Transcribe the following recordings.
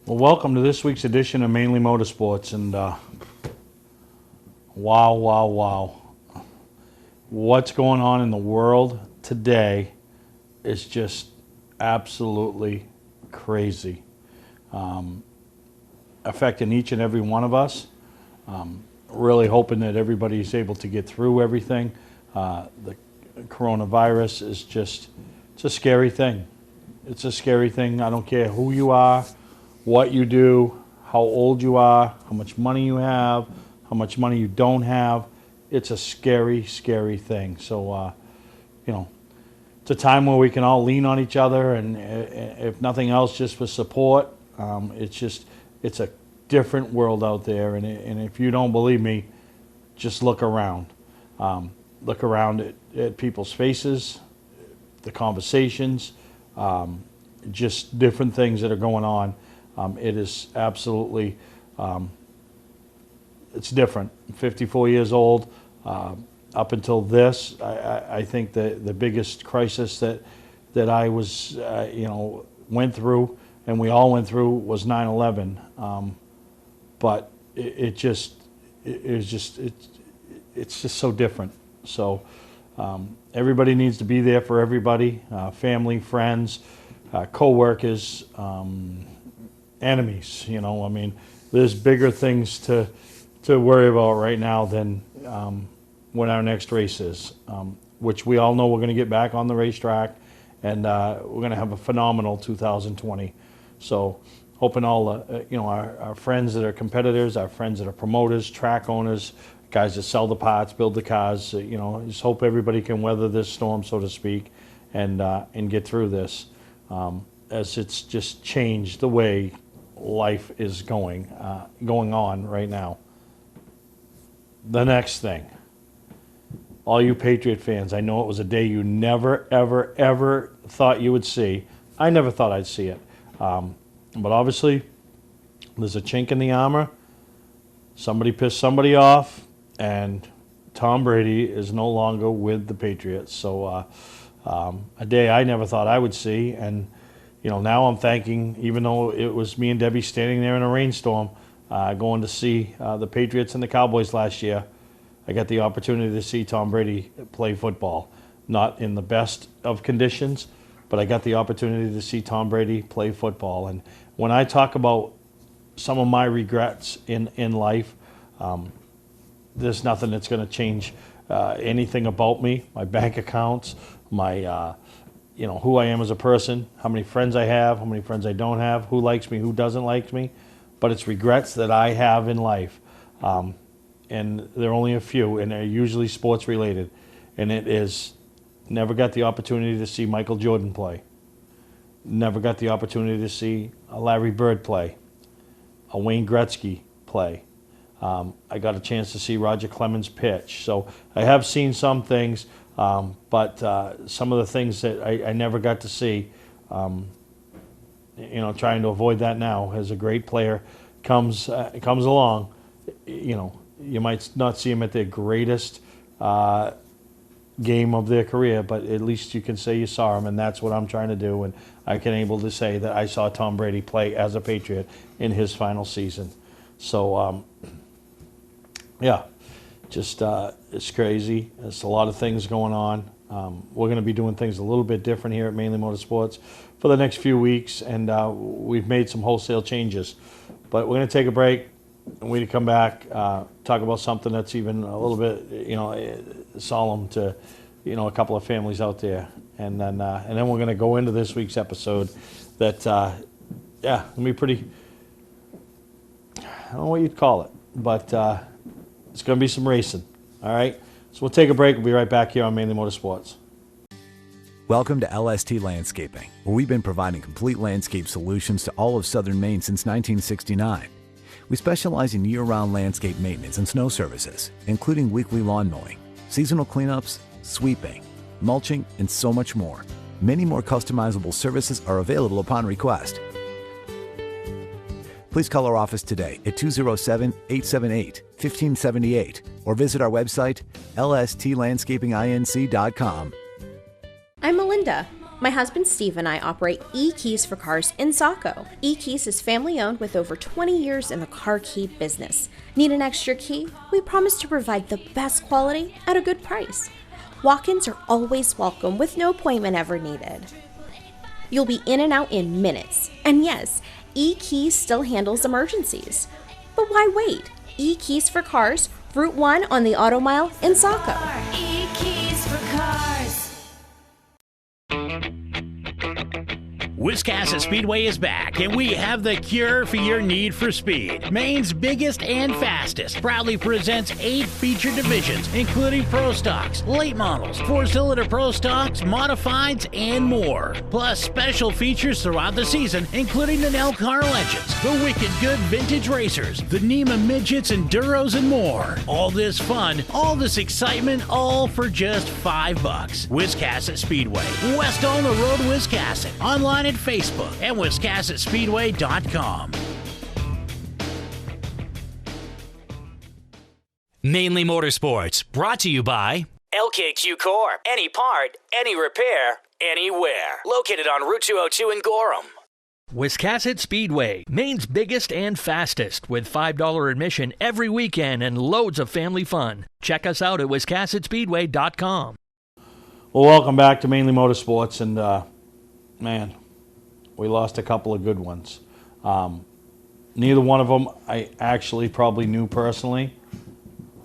Well, welcome to this week's edition of Mainly Motorsports, and wow. What's going on in the world today is just absolutely crazy. Affecting each and every one of us. Really hoping that everybody's able to get through everything. The coronavirus is it's a scary thing. It's a scary thing. I don't care who you are, what you do, how old you are, how much money you have, how much money you don't have. It's a scary, scary thing. So, it's a time where we can all lean on each other, and if nothing else, just for support. It's a different world out there, and if you don't believe me, just look around. Look around at people's faces, the conversations, just different things that are going on. It is absolutely, it's different. I'm 54 years old. Up until this, I think the biggest crisis that I was, went through, and we all went through, was 9/11. But it's just so different. So everybody needs to be there for everybody, family, friends, co-workers, enemies. There's bigger things to worry about right now than when our next race is, which we all know we're going to get back on the racetrack, and we're going to have a phenomenal 2020. So hoping all our friends that are competitors, our friends that are promoters, track owners, guys that sell the parts, build the cars, just hope everybody can weather this storm, so to speak, and get through this, as it's just changed the way life is going on right now. The next thing, all you Patriot fans, I know it was a day you never, ever, ever thought you would see. I never thought I'd see it. But obviously, there's a chink in the armor. Somebody pissed somebody off, and Tom Brady is no longer with the Patriots. So a day I never thought I would see, and now I'm thanking, even though it was me and Debbie standing there in a rainstorm, going to see the Patriots and the Cowboys last year, I got the opportunity to see Tom Brady play football. Not in the best of conditions, but I got the opportunity to see Tom Brady play football. And when I talk about some of my regrets in life, there's nothing that's going to change anything about me, my bank accounts, my who I am as a person, how many friends I have, how many friends I don't have, who likes me, who doesn't like me. But it's regrets that I have in life. And they're only a few, and they're usually sports related. And it is, never got the opportunity to see Michael Jordan play. Never got the opportunity to see a Larry Bird play, a Wayne Gretzky play. I got a chance to see Roger Clemens pitch. So I have seen some things, but some of the things that I never got to see, trying to avoid that now. As a great player comes along, you might not see him at their greatest game of their career, but at least you can say you saw him, and that's what I'm trying to do. And I can able to say that I saw Tom Brady play as a Patriot in his final season. So, it's crazy. There's a lot of things going on. We're going to be doing things a little bit different here at Mainly Motorsports for the next few weeks, and we've made some wholesale changes. But we're going to take a break, and we're going to come back, talk about something that's even a little bit, solemn to, a couple of families out there. And then we're going to go into this week's episode that, going to be pretty, I don't know what you'd call it, but it's going to be some racing. All right? So we'll take a break. We'll be right back here on Mainly Motorsports. Welcome to LST Landscaping, where we've been providing complete landscape solutions to all of southern Maine since 1969. We specialize in year-round landscape maintenance and snow services, including weekly lawn mowing, seasonal cleanups, sweeping, mulching, and so much more. Many more customizable services are available upon request. Please call our office today at 207-878-1578 or visit our website, lstlandscapinginc.com. I'm Melinda. My husband Steve and I operate E-Keys for Cars in Saco. E-Keys is family-owned with over 20 years in the car key business. Need an extra key? We promise to provide the best quality at a good price. Walk-ins are always welcome with no appointment ever needed. You'll be in and out in minutes. And yes, E-Keys still handles emergencies. But why wait? E-Keys for Cars, Route 1 on the Auto Mile in Saco. E-Keys for Cars. Wiscasset Speedway is back, and we have the cure for your need for speed. Maine's biggest and fastest proudly presents 8 feature divisions, including Pro Stocks, late models, 4-cylinder Pro Stocks, modifieds, and more. Plus special features throughout the season, including the Nell Car Legends, the Wicked Good Vintage Racers, the NEMA Midgets, Enduros, and more. All this fun, all this excitement, all for just $5. Wiscasset Speedway, west on the road, Wiscasset. Online at Facebook and WiscassetSpeedway.com. Mainly Motorsports, brought to you by LKQ Core. Any part, any repair, anywhere. Located on Route 202 in Gorham. Wiscasset Speedway, Maine's biggest and fastest, with $5 admission every weekend and loads of family fun. Check us out at WiscassetSpeedway.com. Well, welcome back to Mainly Motorsports, and man, we lost a couple of good ones. Neither one of them I actually probably knew personally,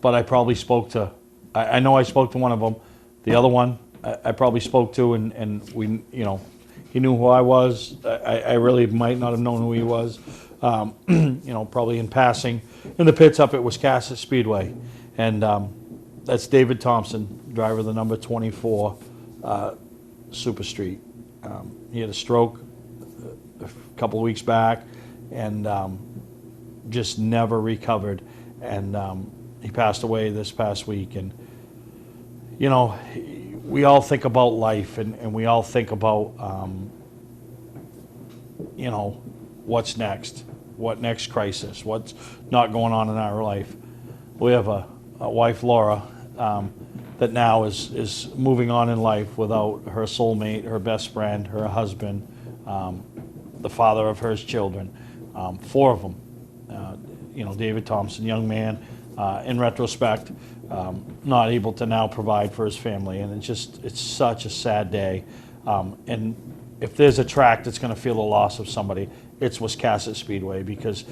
but I probably spoke to. I know I spoke to one of them. The other one I probably spoke to, and we, he knew who I was. I really might not have known who he was. Probably in passing in the pits up at Wiscasset Speedway, and that's David Thompson, driver of the number 24 Super Street. He had a stroke a couple of weeks back, and just never recovered, and he passed away this past week. And we all think about life, and we all think about what's next, what next crisis, what's not going on in our life. We have a wife, Laura, that now is moving on in life without her soulmate, her best friend, her husband, the father of her children, 4 of them. David Thompson, young man, in retrospect, not able to now provide for his family, and it's such a sad day. And if there's a track that's going to feel the loss of somebody, it's Wiscasset Speedway, because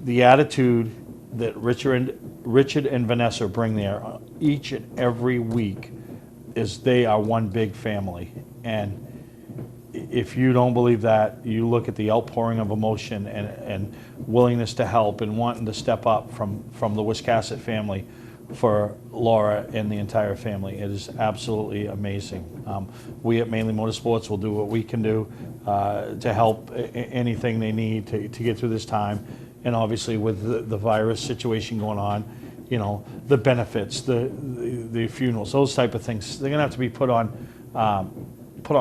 the attitude that Richard and Vanessa bring there each and every week is they are one big family. And if you don't believe that, you look at the outpouring of emotion and willingness to help and wanting to step up from the Wiscasset family for Laura and the entire family. It is absolutely amazing. We at Mainly Motorsports will do what we can do to help anything they need to get through this time. And obviously with the virus situation going on, the benefits, the funerals, those type of things, they're gonna have to be put on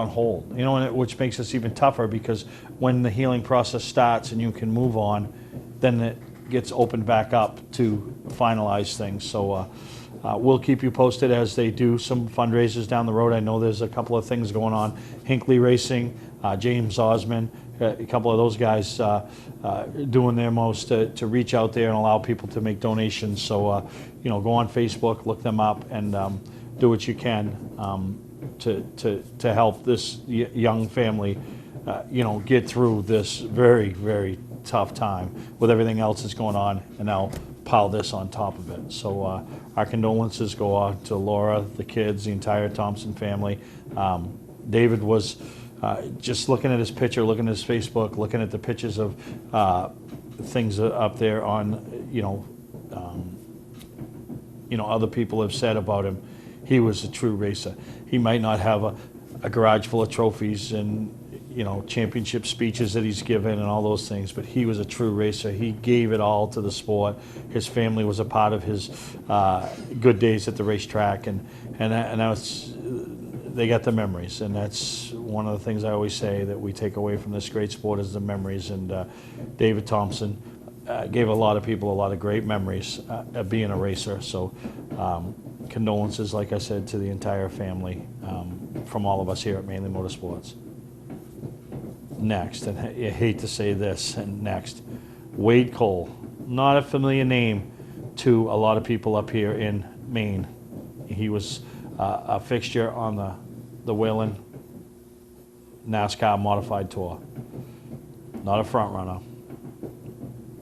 hold, which makes this even tougher, because when the healing process starts and you can move on, then it gets opened back up to finalize things. So we'll keep you posted as they do some fundraisers down the road. I know there's a couple of things going on. Hinckley Racing, James Osmond, a couple of those guys doing their most to reach out there and allow people to make donations. So, go on Facebook, look them up, and do what you can to help this young family, get through this very, very tough time with everything else that's going on, and now pile this on top of it. So our condolences go out to Laura, the kids, the entire Thompson family. David was just looking at his picture, looking at his Facebook, looking at the pictures of things up there on, other people have said about him. He was a true racer. He might not have a garage full of trophies and championship speeches that he's given and all those things, but he was a true racer. He gave it all to the sport. His family was a part of his good days at the racetrack, and that's, they got the memories, and that's one of the things I always say that we take away from this great sport is the memories. And David Thompson gave a lot of people a lot of great memories of being a racer. So condolences, like I said, to the entire family from all of us here at Mainly Motorsports. next, and I hate to say this, and next, Wade Cole. Not a familiar name to a lot of people up here in Maine. He was a fixture on the Whelen NASCAR Modified Tour. Not a front runner.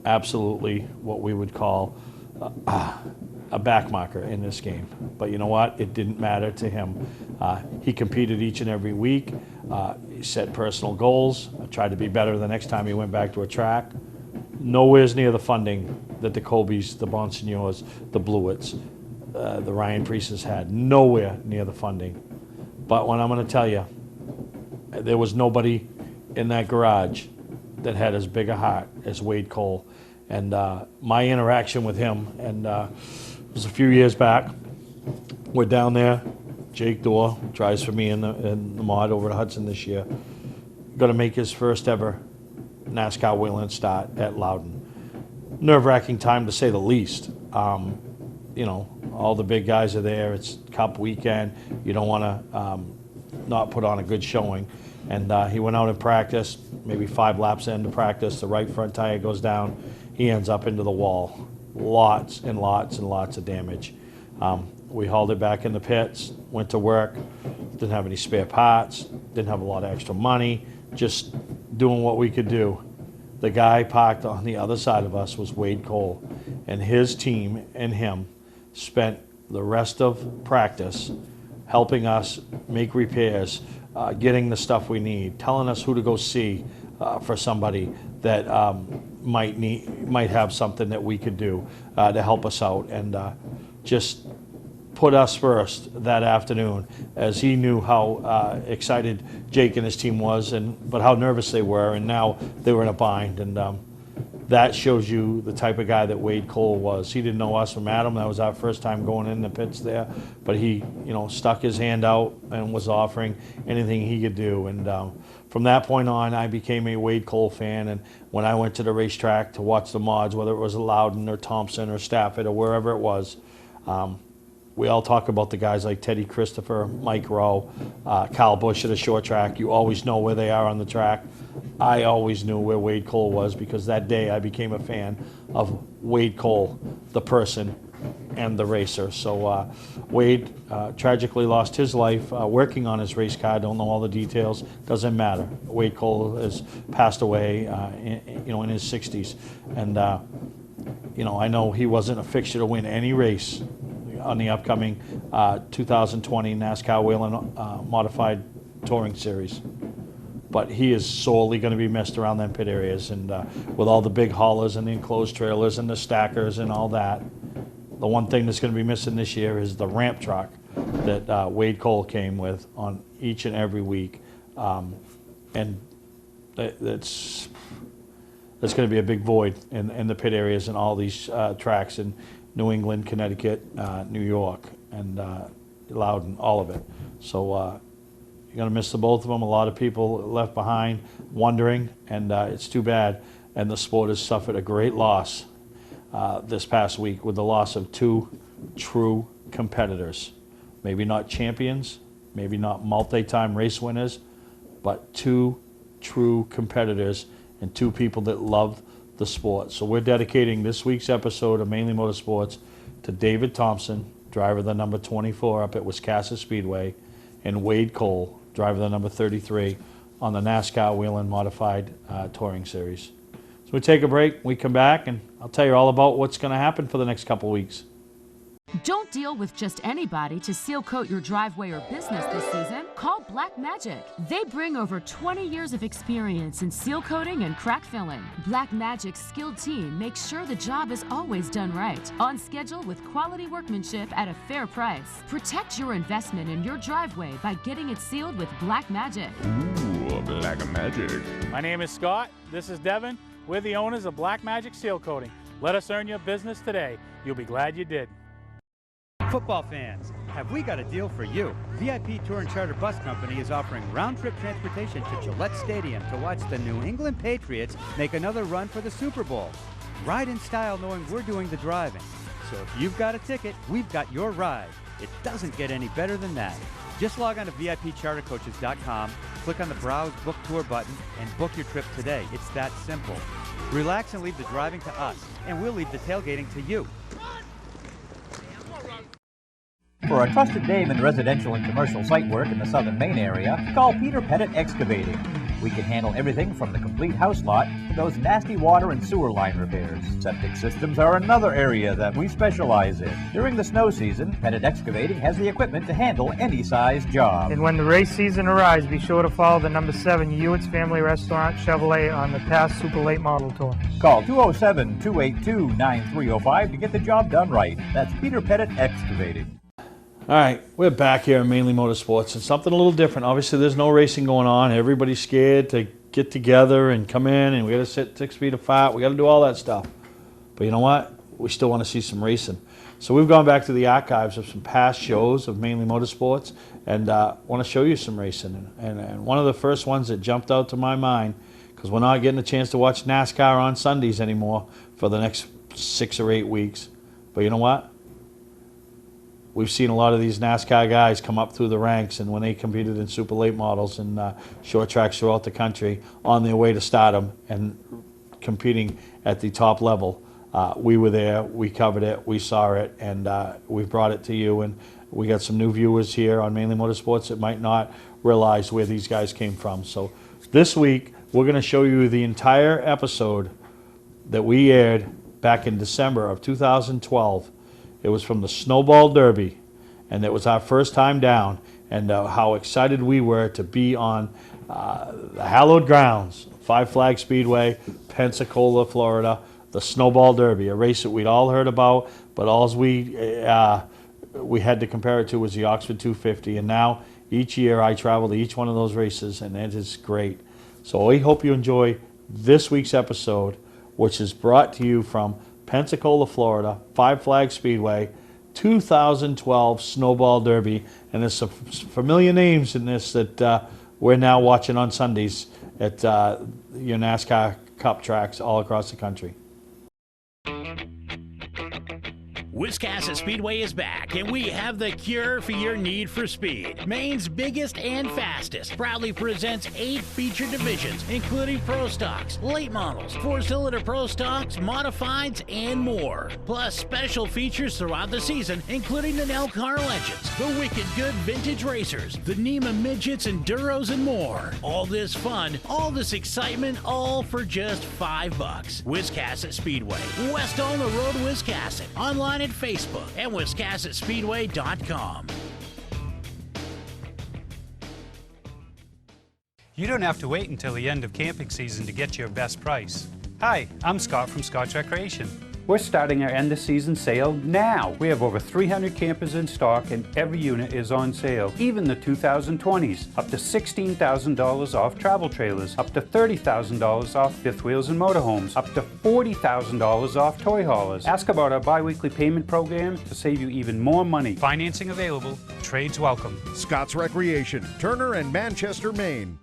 Absolutely what we would call a backmarker in this game. But you know what? It didn't matter to him. He competed each and every week. He set personal goals. Tried to be better the next time he went back to a track. Nowhere's near the funding that the Colbys, the Bonsignors, the Blewitts, the Ryan Priestes had. Nowhere near the funding. But when I'm going to tell you, there was nobody in that garage that had as big a heart as Wade Cole. And my interaction with him, and it was a few years back. We're down there. Jake Dorr drives for me in the mod over at Hudson this year. Going to make his first ever NASCAR Whelen start at Loudon. Nerve-wracking time to say the least. You know, all the big guys are there. It's Cup weekend. You don't want to not put on a good showing. And he went out in practice, maybe 5 laps into practice. The right front tire goes down. He ends up into the wall. Lots and lots and lots of damage. We hauled it back in the pits, went to work, didn't have any spare parts, didn't have a lot of extra money, just doing what we could do. The guy parked on the other side of us was Wade Cole, and his team and him spent the rest of practice helping us make repairs, getting the stuff we need, telling us who to go see for somebody that might have something that we could do to help us out, and just put us first that afternoon, as he knew how excited Jake and his team was, but how nervous they were, and now they were in a bind. And that shows you the type of guy that Wade Cole was. He didn't know us from Adam. That was our first time going in the pits there, but he, stuck his hand out and was offering anything he could do. And from that point on, I became a Wade Cole fan. And when I went to the racetrack to watch the mods, whether it was Loudon or Thompson or Stafford or wherever it was, we all talk about the guys like Teddy Christopher, Mike Rowe, Kyle Busch at a short track. You always know where they are on the track. I always knew where Wade Cole was, because that day I became a fan of Wade Cole, the person and the racer. So Wade tragically lost his life working on his race car. Don't know all the details. Doesn't matter. Wade Cole has passed away in his 60s. And I know he wasn't a fixture to win any race on the upcoming 2020 NASCAR Whelen Modified Touring Series. But he is sorely going to be missed around them pit areas, and with all the big haulers and the enclosed trailers and the stackers and all that. The one thing that's going to be missing this year is the ramp truck that Wade Cole came with on each and every week. And that's going to be a big void in the pit areas and all these tracks in New England, Connecticut, New York, and Loudon, all of it. So you're going to miss the both of them. A lot of people left behind wondering, and it's too bad. And the sport has suffered a great loss this past week with the loss of 2 true competitors. Maybe not champions, maybe not multi-time race winners, but 2 true competitors and 2 people that loved the sport. So we're dedicating this week's episode of Mainly Motorsports to David Thompson, driver of the number 24 up at Wiscasset Speedway, and Wade Cole, driver of the number 33 on the NASCAR Whelen Modified Touring Series. So we take a break, we come back, and I'll tell you all about what's going to happen for the next couple of weeks. Don't deal with just anybody to seal coat your driveway or business this season. Call Black Magic. They bring over 20 years of experience in seal coating and crack filling. Black Magic's skilled team makes sure the job is always done right, on schedule with quality workmanship at a fair price. Protect your investment in your driveway by getting it sealed with Black Magic. Ooh, Black Magic. My name is Scott. This is Devin. We're the owners of Black Magic Seal Coating. Let us earn your business today. You'll be glad you did. Football fans, have we got a deal for you? VIP Tour and Charter Bus Company is offering round-trip transportation to Gillette Stadium to watch the New England Patriots make another run for the Super Bowl. Ride in style knowing we're doing the driving. So if you've got a ticket, we've got your ride. It doesn't get any better than that. Just log on to VIPchartercoaches.com, click on the Browse Book Tour button, and book your trip today. It's that simple. Relax and leave the driving to us, and we'll leave the tailgating to you. For a trusted name in residential and commercial site work in the southern Maine area, call Peter Pettit Excavating. We can handle everything from the complete house lot to those nasty water and sewer line repairs. Septic systems are another area that we specialize in. During the snow season, Pettit Excavating has the equipment to handle any size job. And when the race season arrives, be sure to follow the number 7 Hewitt's Family Restaurant Chevrolet on the past Super Late Model Tour. Call 207-282-9305 to get the job done right. That's Peter Pettit Excavating. All right, we're back here in Mainly Motorsports. It's something a little different. Obviously, there's no racing going on. Everybody's scared to get together and come in, and we got to sit 6 feet apart. We got to do all that stuff. But you know what? We still want to see some racing. So we've gone back to the archives of some past shows of Mainly Motorsports, and want to show you some racing. And one of the first ones that jumped out to my mind, because we're not getting a chance to watch NASCAR on Sundays anymore for the next 6 or 8 weeks. But you know what? We've seen a lot of these NASCAR guys come up through the ranks, and when they competed in super late models and short tracks throughout the country on their way to stardom and competing at the top level, we were there, we covered it, we saw it, and we brought it to you. And we got some new viewers here on Mainly Motorsports that might not realize where these guys came from. So this week, we're going to show you the entire episode that we aired back in December of 2012. It was from the Snowball Derby, and it was our first time down, and how excited we were to be on the hallowed grounds, Five Flag Speedway, Pensacola, Florida, the Snowball Derby, a race that we'd all heard about, but all we had to compare it to was the Oxford 250, and now each year I travel to each one of those races, and it is great. So we hope you enjoy this week's episode, which is brought to you from Pensacola, Florida, Five Flag Speedway, 2012 Snowball Derby, and there's some familiar names in this that we're now watching on Sundays at your NASCAR Cup tracks all across the country. Wiscasset Speedway is back, and we have the cure for your need for speed. Maine's biggest and fastest proudly presents 8 featured divisions, including Pro Stocks, Late Models, 4-cylinder Pro Stocks, Modifieds, and more. Plus special features throughout the season, including the Nell Car Legends, the Wicked Good Vintage Racers, the NEMA Midgets, Enduros, and more. All this fun, all this excitement, all for just $5. Wiscasset Speedway, west on the road, Wiscasset. Online at Facebook and WiscassetSpeedway.com. You don't have to wait until the end of camping season to get your best price. Hi, I'm Scott from Scott's Recreation. We're starting our end of season sale now. We have over 300 campers in stock, and every unit is on sale, even the 2020s. Up to $16,000 off travel trailers, up to $30,000 off fifth wheels and motorhomes, up to $40,000 off toy haulers. Ask about our bi-weekly payment program to save you even more money. Financing available, trades welcome. Scott's Recreation, Turner and Manchester, Maine.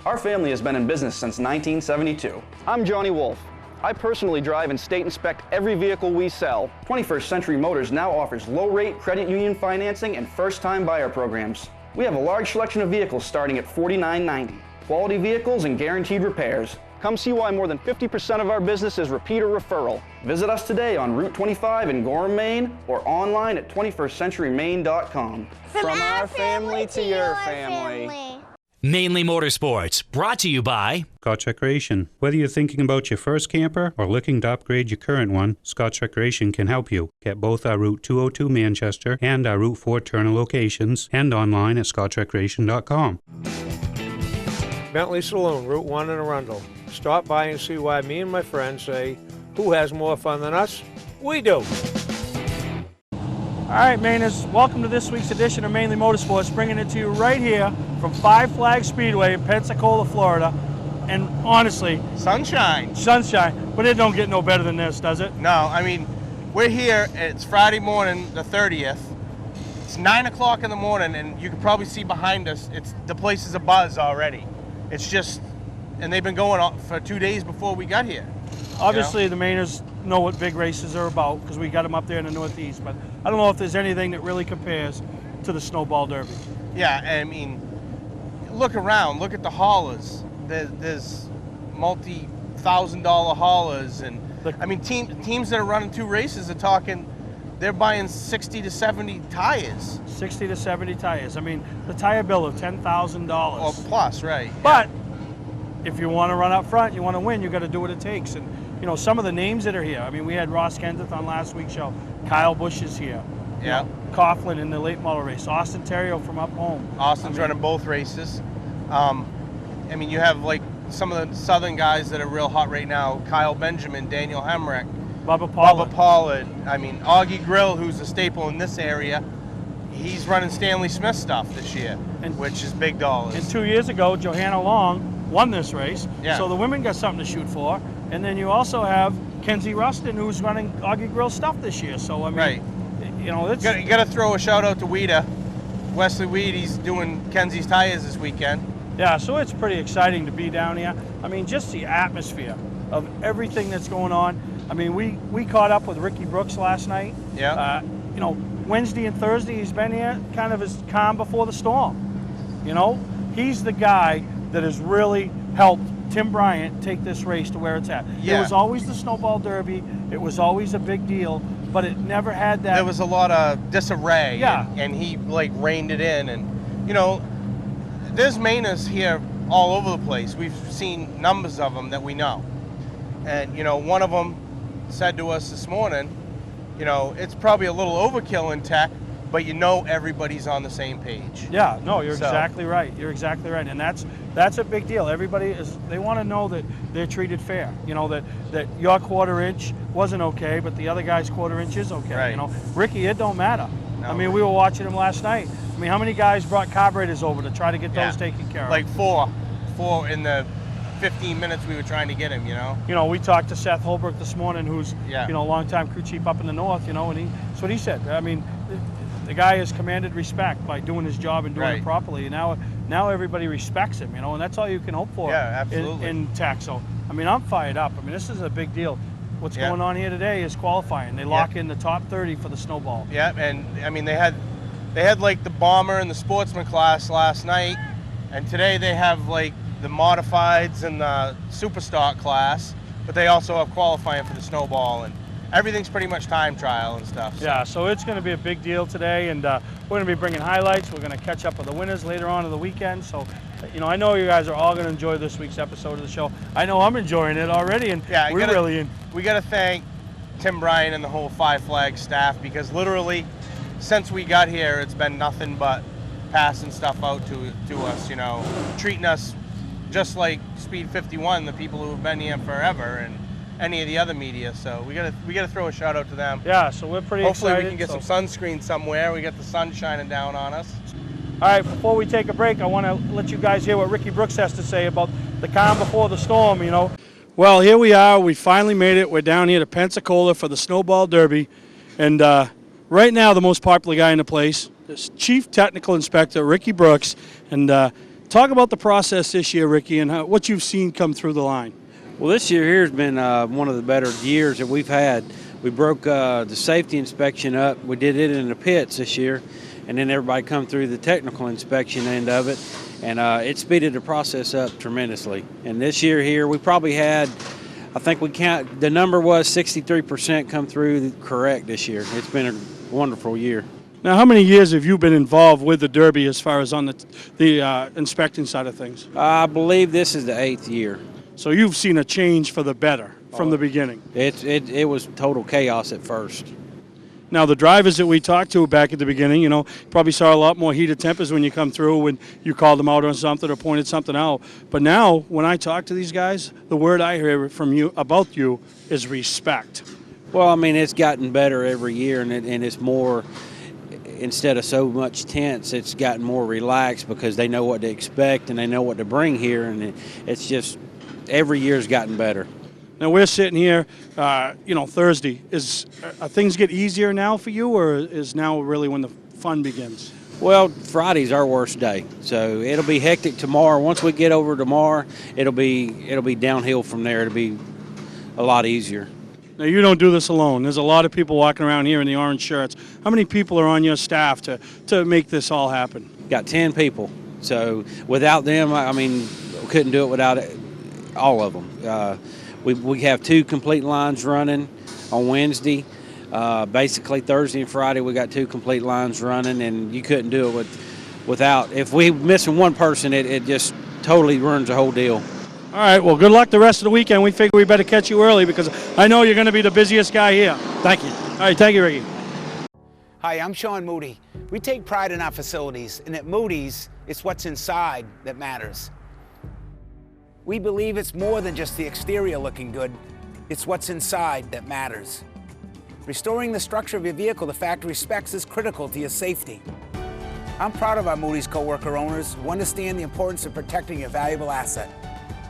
Our family has been in business since 1972. I'm Johnny Wolf. I personally drive and state inspect every vehicle we sell. 21st Century Motors now offers low-rate credit union financing and first-time buyer programs. We have a large selection of vehicles starting at $49.90. Quality vehicles and guaranteed repairs. Come see why more than 50% of our business is repeat or referral. Visit us today on Route 25 in Gorham, Maine, or online at 21stcenturymaine.com. From our family to your family. Mainly Motorsports, brought to you by Scott's Recreation. Whether you're thinking about your first camper or looking to upgrade your current one, Scott's Recreation can help you. Get both our Route 202 Manchester and our Route 4 Turner locations, and online at scottsrecreation.com. Bentley Saloon, Route 1 in Arundel. Stop by and see why me and my friends say, who has more fun than us? We do. All right, Mainers, welcome to this week's edition of Mainly Motorsports, bringing it to you right here from Five Flag Speedway in Pensacola, Florida. And honestly, Sunshine, but it don't get no better than this, does it? No, I mean, we're here, it's Friday morning, the 30th. It's 9 o'clock in the morning, and you can probably see behind us, the place is abuzz already. It's just, and they've been going on for 2 days before we got here. Obviously, the Mainers know what big races are about because we got them up there in the Northeast, but I don't know if there's anything that really compares to the Snowball Derby. Yeah, I mean, look around. Look at the haulers. There's multi-$1,000 haulers, and I mean teams that are running 2 races are talking. They're buying 60 to 70 tires. 60 to 70 tires. I mean, the tire bill of $10,000. Or plus, right? But if you want to run up front, you want to win, you got to do what it takes. And you know, some of the names that are here. I mean, we had Ross Kenseth on last week's show. Kyle Busch is here. Yeah. You know, Coughlin in the late model race. Austin Terrio from up home. Austin's running both races. I mean, you have like some of the Southern guys that are real hot right now. Kyle Benjamin, Daniel Hemrick, Bubba Pollard. I mean, Augie Grill, who's a staple in this area. He's running Stanley Smith stuff this year, which is big dollars. And 2 years ago, Johanna Long won this race. Yeah. So the women got something to shoot for. And then you also have Kenzie Rustin, who's running Augie Grill stuff this year. So, I mean, right. You know, it's... You got to throw a shout out to Weeda. Wesley Weed, he's doing Kenzie's tires this weekend. Yeah, so it's pretty exciting to be down here. I mean, just the atmosphere of everything that's going on. I mean, we caught up with Ricky Brooks last night. Yeah. You know, Wednesday and Thursday he's been here kind of as calm before the storm. You know, he's the guy that has really helped Tim Bryant take this race to where it's at. Yeah. It was always the Snowball Derby. It was always a big deal, but it never had that. There was a lot of disarray. Yeah. And he like reined it in, and you know, there's Mainers here all over the place. We've seen numbers of them that we know. And, you know, one of them said to us this morning, you know, it's probably a little overkill in tech, but you know everybody's on the same page. Yeah, no, you're exactly right. You're exactly right. And that's a big deal. Everybody they want to know that they're treated fair. You know, that your quarter inch wasn't okay, but the other guy's quarter inch is okay. Right. You know, Ricky, it don't matter. No. I mean, we were watching him last night. I mean, how many guys brought carburetors over to try to get those taken care of? Like four in the 15 minutes we were trying to get him, you know? You know, we talked to Seth Holbrook this morning, who's, Yeah. you know, a longtime crew chief up in the north, you know, and that's what he said. I mean, the guy has commanded respect by doing his job and doing Right. it properly. And now everybody respects him, you know, and that's all you can hope for Yeah, absolutely. in tech. So, I mean, I'm fired up. I mean, this is a big deal. What's Yeah. going on here today is qualifying. They lock in the top 30 for the Snowball. Yeah, and I mean, they had like the bomber and the sportsman class last night, and today they have like the modifieds and the super stock class, but they also have qualifying for the Snowball, and everything's pretty much time trial and stuff. So. Yeah, so it's going to be a big deal today, and we're going to be bringing highlights. We're going to catch up with the winners later on in the weekend. So, you know, I know you guys are all going to enjoy this week's episode of the show. I know I'm enjoying it already, and Yeah, we're really in. We got to thank Tim Bryant and the whole Five Flags staff, because literally since we got here, it's been nothing but passing stuff out to us, you know, treating us just like Speed 51, the people who have been here forever, and any of the other media. So we gotta throw a shout out to them. Yeah, so we're pretty Hopefully excited. we can get some sunscreen somewhere. We got the sun shining down on us. All right, before we take a break, I want to let you guys hear what Ricky Brooks has to say about the calm before the storm, you know. Well, here we are. We finally made it. We're down here to Pensacola for the Snowball Derby. And right now, the most popular guy in the place is Chief Technical Inspector Ricky Brooks. And talk about the process this year, Ricky, and what you've seen come through the line. Well, this year here has been one of the better years that we've had. We broke the safety inspection up. We did it in the pits this year, and then everybody come through the technical inspection end of it, and it speeded the process up tremendously. And this year here, we probably had, I think the number was 63% come through correct this year. It's been a wonderful year. Now, how many years have you been involved with the Derby as far as on the inspecting side of things? I believe this is the 8th year. So you've seen a change for the better from the beginning. It was total chaos at first. Now, the drivers that we talked to back at the beginning, you know, probably saw a lot more heated tempers when you come through, when you called them out on something or pointed something out. But now, when I talk to these guys, the word I hear from you about you is respect. Well, I mean, it's gotten better every year, and it's more, instead of so much tense, it's gotten more relaxed because they know what to expect and they know what to bring here, and it's just every year's gotten better. Now, we're sitting here, you know, Thursday. Are things get easier now for you, or is now really when the fun begins? Well, Friday's our worst day, so it'll be hectic tomorrow. Once we get over tomorrow, it'll be downhill from there. It'll be a lot easier. Now, you don't do this alone. There's a lot of people walking around here in the orange shirts. How many people are on your staff to make this all happen? Got 10 people. So without them, I mean, we couldn't do it without all of them. We have 2 complete lines running on Wednesday. Basically Thursday and Friday we got 2 complete lines running, and you couldn't do it without. If we missing one person, it just totally ruins the whole deal. All right, well, good luck the rest of the weekend. We figure we better catch you early because I know you're going to be the busiest guy here. Thank you. All right, thank you, Ricky. Hi, I'm Sean Moody. We take pride in our facilities, and at Moody's, it's what's inside that matters. We believe it's more than just the exterior looking good, it's what's inside that matters. Restoring the structure of your vehicle to factory specs is critical to your safety. I'm proud of our Moody's coworker owners who understand the importance of protecting your valuable asset.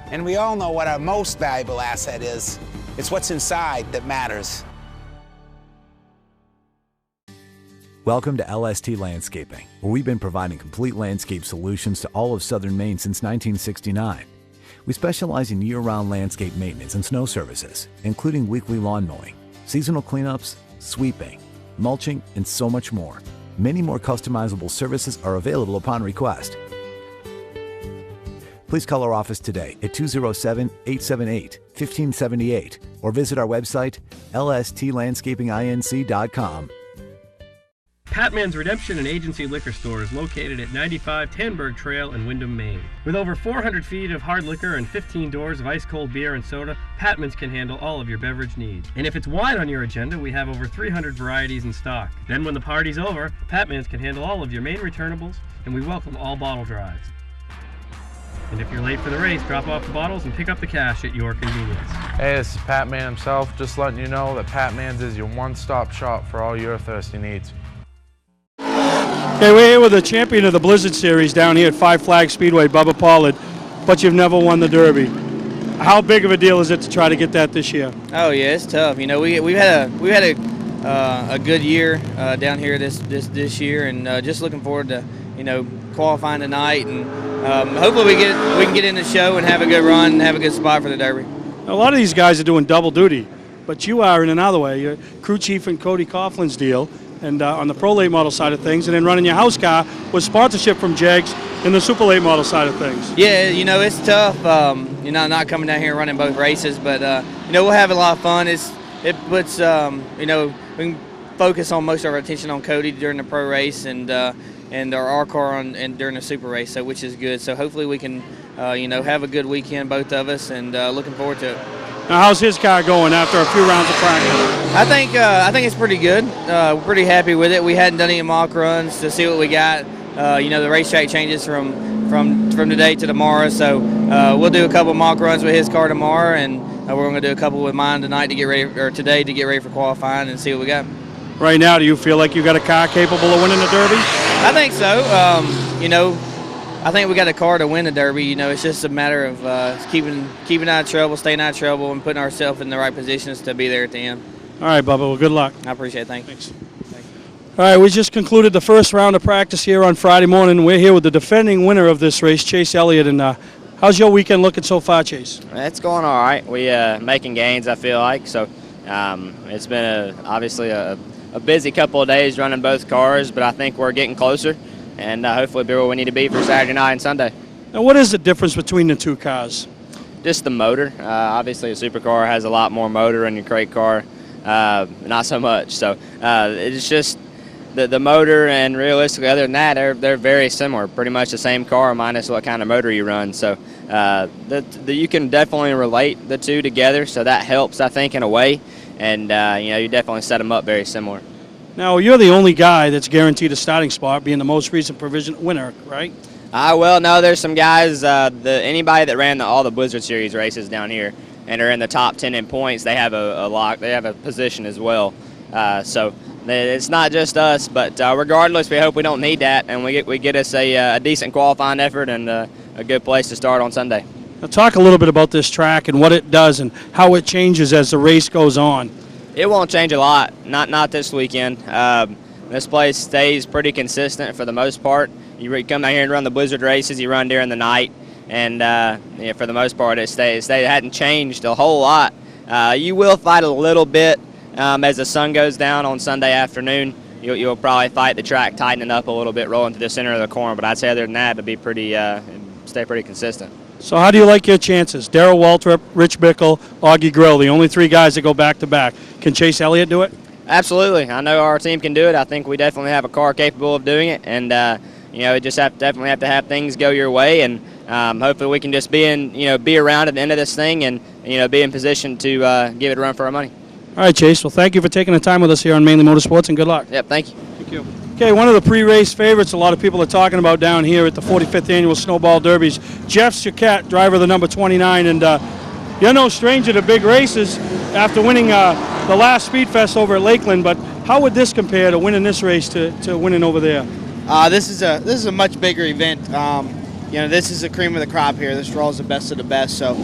And we all know what our most valuable asset is. It's what's inside that matters. Welcome to LST Landscaping, where we've been providing complete landscape solutions to all of southern Maine since 1969. We specialize in year-round landscape maintenance and snow services, including weekly lawn mowing, seasonal cleanups, sweeping, mulching, and so much more. Many more customizable services are available upon request. Please call our office today at 207-878-1578 or visit our website, lstlandscapinginc.com. Patman's Redemption and Agency Liquor Store is located at 95 Tanberg Trail in Windham, Maine. With over 400 feet of hard liquor and 15 doors of ice-cold beer and soda, Patman's can handle all of your beverage needs. And if it's wine on your agenda, we have over 300 varieties in stock. Then when the party's over, Patman's can handle all of your Maine returnables, and we welcome all bottle drives. And if you're late for the race, drop off the bottles and pick up the cash at your convenience. Hey, this is Pat Man himself, just letting you know that Pat Man's is your one-stop shop for all your thirsty needs. Okay, we're here with the champion of the Blizzard Series down here at Five Flags Speedway, Bubba Pollard, but you've never won the Derby. How big of a deal is it to try to get that this year? Oh yeah, it's tough. You know, we've had a good year down here this year, and just looking forward to qualifying tonight, and hopefully we can get in the show and have a good run and have a good spot for the Derby. A lot of these guys are doing double duty, but you are in another way. You're crew chief in Cody Coughlin's deal, and on the Pro Late Model side of things, and then running your house car with sponsorship from Jegs in the Super Late Model side of things. Yeah, it's tough. Not coming down here and running both races, but we'll have a lot of fun. It puts we can focus on most of our attention on Cody during the pro race and our car during the super race, so which is good. So hopefully we can have a good weekend, both of us, and looking forward to it. Now, how's his car going after a few rounds of practice? I think it's pretty good. We're pretty happy with it. We hadn't done any mock runs to see what we got. The racetrack changes from today to tomorrow, so we'll do a couple mock runs with his car tomorrow, and we're going to do a couple with mine today to get ready for qualifying and see what we got. Right now, do you feel like you got a car capable of winning the Derby? I think so. I think we got a car to win the Derby. It's just a matter of keeping out of trouble, staying out of trouble, and putting ourselves in the right positions to be there at the end. All right, Bubba. Well, good luck. I appreciate it. Thanks. All right, we just concluded the first round of practice here on Friday morning. We're here with the defending winner of this race, Chase Elliott. And how's your weekend looking so far, Chase? It's going all right. We making gains, I feel like. So it's been obviously a busy couple of days running both cars, but I think we're getting closer, and hopefully be where we need to be for Saturday night and Sunday. Now, what is the difference between the two cars? Just the motor. Obviously, a supercar has a lot more motor, and your crate car, not so much. So it's just the motor, and realistically, other than that, they're very similar. Pretty much the same car, minus what kind of motor you run. So you can definitely relate the two together, so that helps, I think, in a way. And, you definitely set them up very similar. Now, you're the only guy that's guaranteed a starting spot, being the most recent provision winner, right? Well, no, there's some guys, anybody that ran all the Blizzard Series races down here and are in the top 10 in points, they have they have a position as well. So it's not just us, but regardless, we hope we don't need that, and we get us a decent qualifying effort and a good place to start on Sunday. Now, talk a little bit about this track and what it does and how it changes as the race goes on. It won't change a lot, not this weekend. This place stays pretty consistent for the most part. You come out here and run the Blizzard races, you run during the night, and for the most part it stays. It hadn't changed a whole lot You will fight a little bit as the sun goes down on Sunday afternoon. You'll probably fight the track tightening up a little bit, rolling to the center of the corner. But I'd say other than that, it'll be pretty, stay pretty consistent. So how do you like your chances? Darrell Waltrip, Rich Bickle, Augie Grill, the only three guys that go back-to-back. Can Chase Elliott do it? Absolutely. I know our team can do it. I think we definitely have a car capable of doing it. And, you just definitely have to have things go your way. And hopefully we can just be around at the end of this thing and, be in position to give it a run for our money. All right, Chase. Well, thank you for taking the time with us here on Mainly Motorsports, and good luck. Yep, thank you. Thank you. Okay, one of the pre-race favorites a lot of people are talking about down here at the 45th Annual Snowball Derbies, Jeff Chiquette, driver of the number 29, and you're no stranger to big races after winning the last Speed Fest over at Lakeland, but how would this compare to winning this race to winning over there? This is a much bigger event. This is the cream of the crop here. This draws the best of the best, so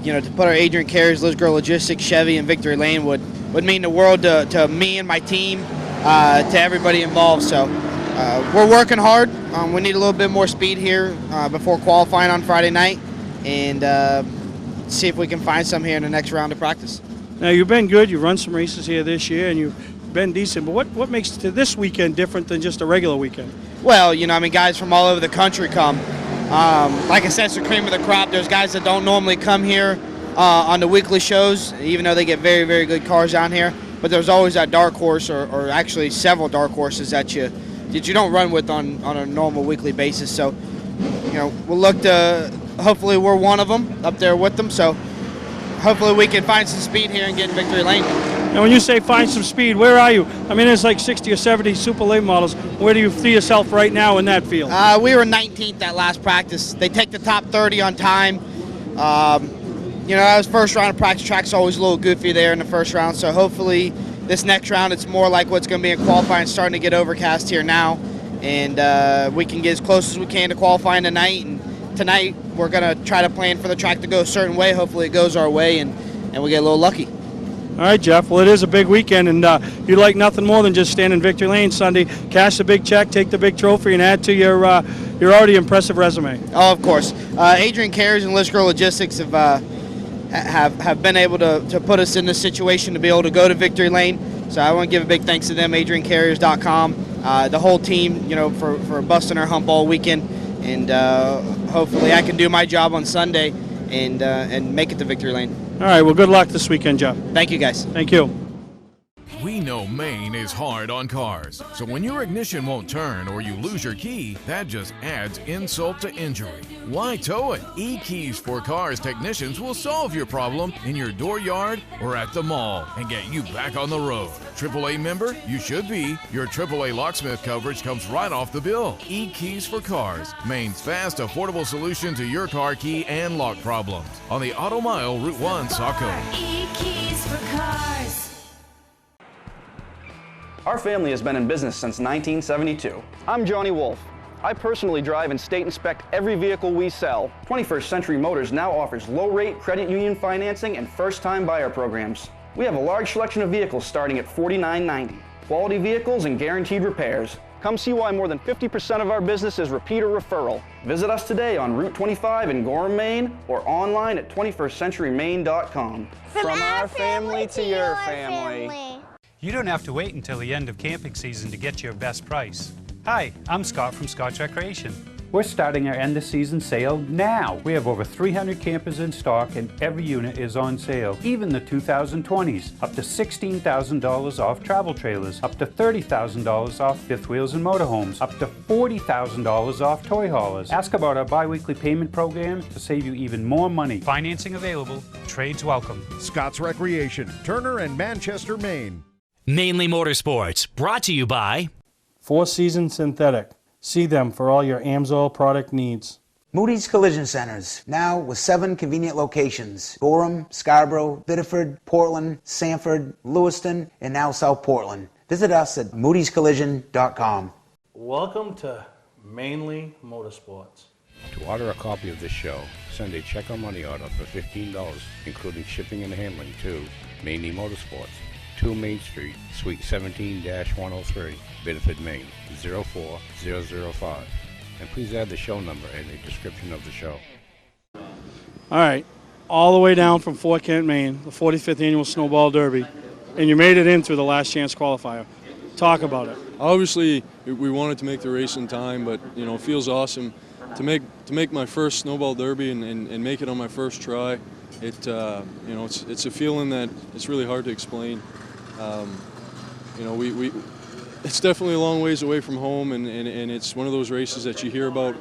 to put our Adrian Carey's, Liz Girl Logistics, Chevy, and Victory Lane would mean the world to me and my team, to everybody involved. So we're working hard. We need a little bit more speed here before qualifying on Friday night, and see if we can find some here in the next round of practice. Now, you've been good. You've run some races here this year, and you've been decent. But what makes this weekend different than just a regular weekend? Well, guys from all over the country come. Like I said, it's the cream of the crop. There's guys that don't normally come here on the weekly shows, even though they get very, very good cars down here. But there's always that dark horse, or actually several dark horses that you don't run with on a normal weekly basis. So, we'll look to, hopefully we're one of them up there with them. So hopefully we can find some speed here and get in Victory Lane. Now, when you say find some speed, where are you? I mean, there's like 60 or 70 super late models. Where do you see yourself right now in that field? We were 19th at last practice. They take the top 30 on time. That was first round of practice. Track's always a little goofy there in the first round, so hopefully this next round it's more like what's going to be in qualifying, starting to get overcast here now, and we can get as close as we can to qualifying tonight. And tonight we're going to try to plan for the track to go a certain way. Hopefully it goes our way, and we get a little lucky. All right, Jeff. Well, it is a big weekend, and you'd like nothing more than just stand in Victory Lane Sunday, cash the big check, take the big trophy, and add to your already impressive resume. Oh, of course. Adrian Carey's and Liz Girl Logistics have been able to put us in this situation to be able to go to Victory Lane. So I want to give a big thanks to them, AdrianCarriers.com, the whole team, for busting our hump all weekend, and hopefully I can do my job on Sunday and make it to Victory Lane. All right, well, good luck this weekend, Jeff. Thank you, guys. Thank you. We know Maine is hard on cars, so when your ignition won't turn or you lose your key, that just adds insult to injury. Why tow it? E-Keys for Cars technicians will solve your problem in your dooryard or at the mall and get you back on the road. AAA member? You should be. Your AAA locksmith coverage comes right off the bill. E-Keys for Cars, Maine's fast, affordable solution to your car key and lock problems. On the Auto Mile, Route 1, Saco. E-Keys for Cars. Our family has been in business since 1972. I'm Johnny Wolf. I personally drive and state inspect every vehicle we sell. 21st Century Motors now offers low-rate credit union financing and first-time buyer programs. We have a large selection of vehicles starting at $49.90. Quality vehicles and guaranteed repairs. Come see why more than 50% of our business is repeat or referral. Visit us today on Route 25 in Gorham, Maine, or online at 21stcenturymaine.com. From our family to your family. You don't have to wait until the end of camping season to get your best price. Hi, I'm Scott from Scott's Recreation. We're starting our end of season sale now. We have over 300 campers in stock and every unit is on sale, even the 2020s. Up to $16,000 off travel trailers, up to $30,000 off fifth wheels and motorhomes, up to $40,000 off toy haulers. Ask about our bi-weekly payment program to save you even more money. Financing available, trades welcome. Scott's Recreation, Turner and Manchester, Maine. Mainly Motorsports, brought to you by Four Seasons Synthetic. See them for all your AMSOIL product needs. Moody's Collision Centers, now with 7 convenient locations. Gorham, Scarborough, Biddeford, Portland, Sanford, Lewiston, and now South Portland. Visit us at moodyscollision.com. Welcome to Mainly Motorsports. To order a copy of this show, send a check or money order for $15, including shipping and handling, to Mainly Motorsports, 2 Main Street, Suite 17-103, Biddeford, Maine, 04005. And please add the show number in the description of the show. All right. all the way down from Fort Kent, Maine, the 45th Annual Snowball Derby, and you made it in through the last chance qualifier. Talk about it. Obviously, we wanted to make the race in time, but it feels awesome to make my first Snowball Derby and make it on my first try. It's a feeling that it's really hard to explain. It's definitely a long ways away from home, and it's one of those races that you hear about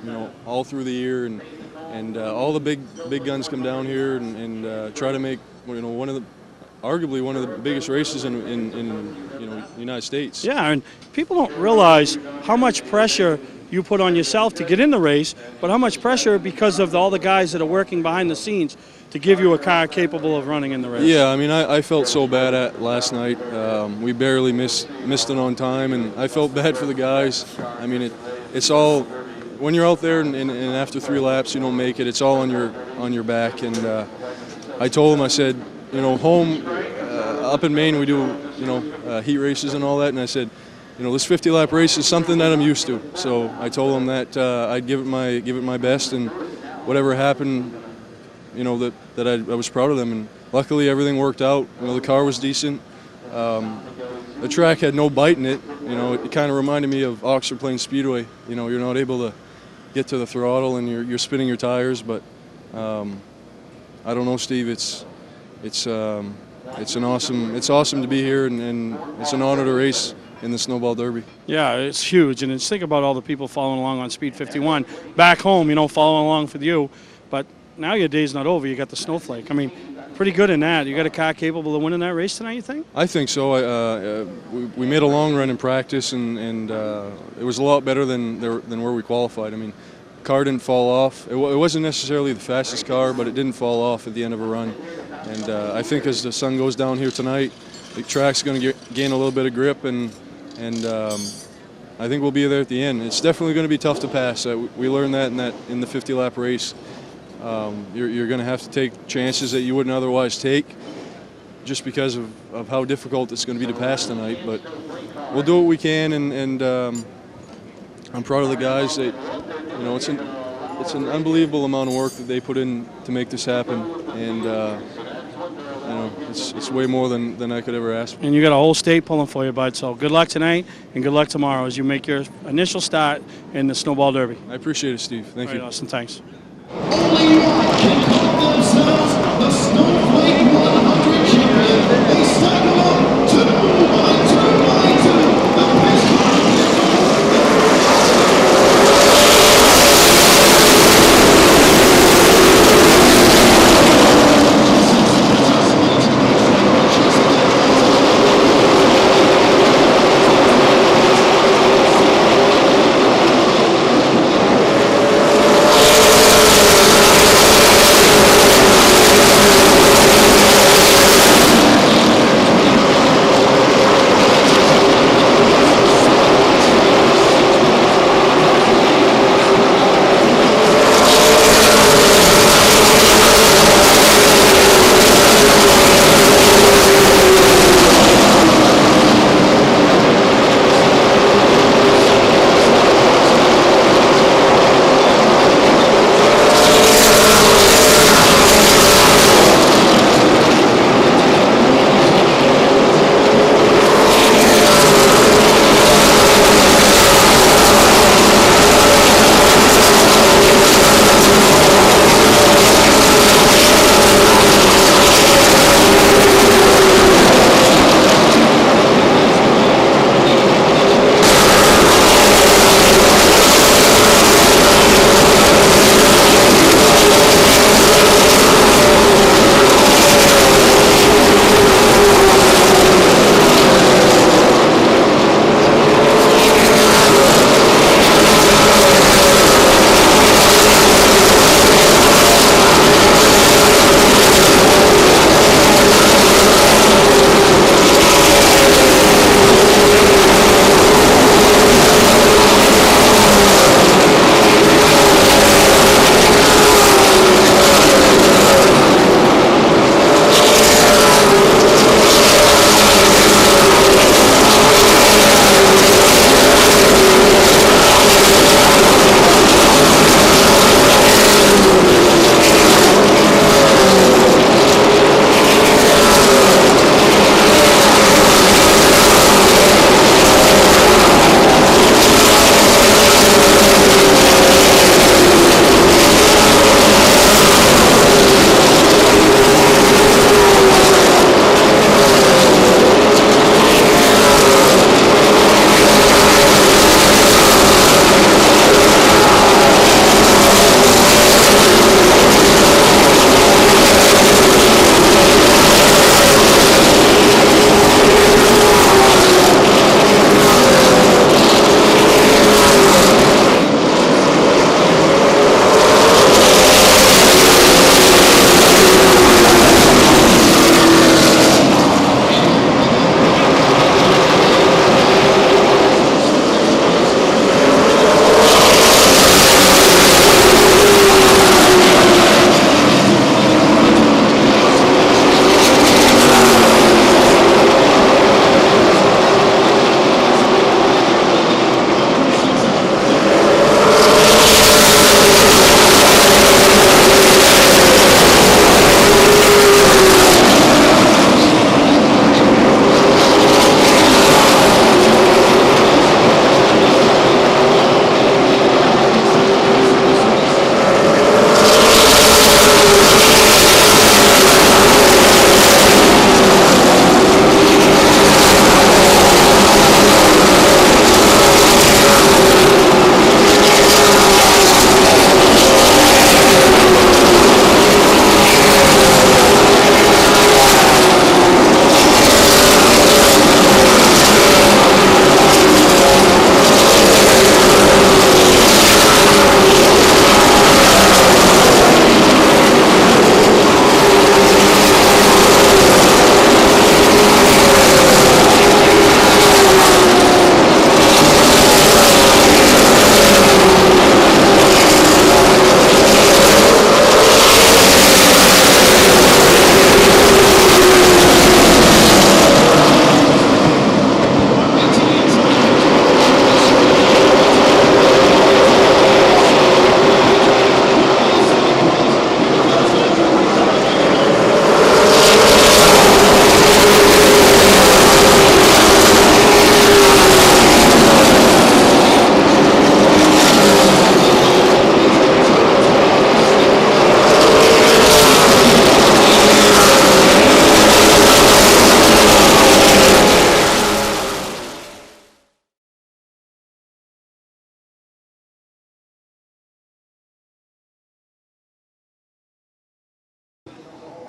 all through the year, and all the big guns come down here and try to make arguably one of the biggest races in the United States. Yeah, and people don't realize how much pressure you put on yourself to get in the race, but how much pressure because of all the guys that are working behind the scenes to give you a car capable of running in the race. Yeah, I mean, I felt so bad last night. We barely missed it on time, and I felt bad for the guys. I mean, it's all, when you're out there and after 3 laps you don't make it, it's all on your back. And I told them, I said, home up in Maine we do heat races and all that, and I said, this 50-lap race is something that I'm used to. So I told them that I'd give it my best, and whatever happened, that I was proud of them. And luckily everything worked out. The car was decent. The track had no bite in it. It kind of reminded me of Oxford Plains Speedway. You're not able to get to the throttle and you're spinning your tires. But I don't know, Steve. It's awesome to be here, and it's an honor to race in the Snowball Derby. Yeah, it's huge, and think about all the people following along on Speed 51 back home, following along with you. But now your day's not over. You got the Snowflake. I mean, pretty good in that. You got a car capable of winning that race tonight, you think? I think so. We made a long run in practice, and it was a lot better than where we qualified. I mean, the car didn't fall off. It wasn't necessarily the fastest car, but it didn't fall off at the end of a run. And I think as the sun goes down here tonight, the track's going to gain a little bit of grip, and I think we'll be there at the end. It's definitely going to be tough to pass. We learned that in the 50-lap race. You're going to have to take chances that you wouldn't otherwise take, just because of how difficult it's going to be to pass tonight. But we'll do what we can, and I'm proud of the guys. That it's an unbelievable amount of work that they put in to make this happen, and it's way more than I could ever ask for. And you got a whole state pulling for you, bud. So good luck tonight, and good luck tomorrow as you make your initial start in the Snowball Derby. I appreciate it, Steve. Thank you. All right, Austin, thanks. Only one can call themselves the Snowflake 100 champion. They stack them up 2 by 2 by 2. The pace car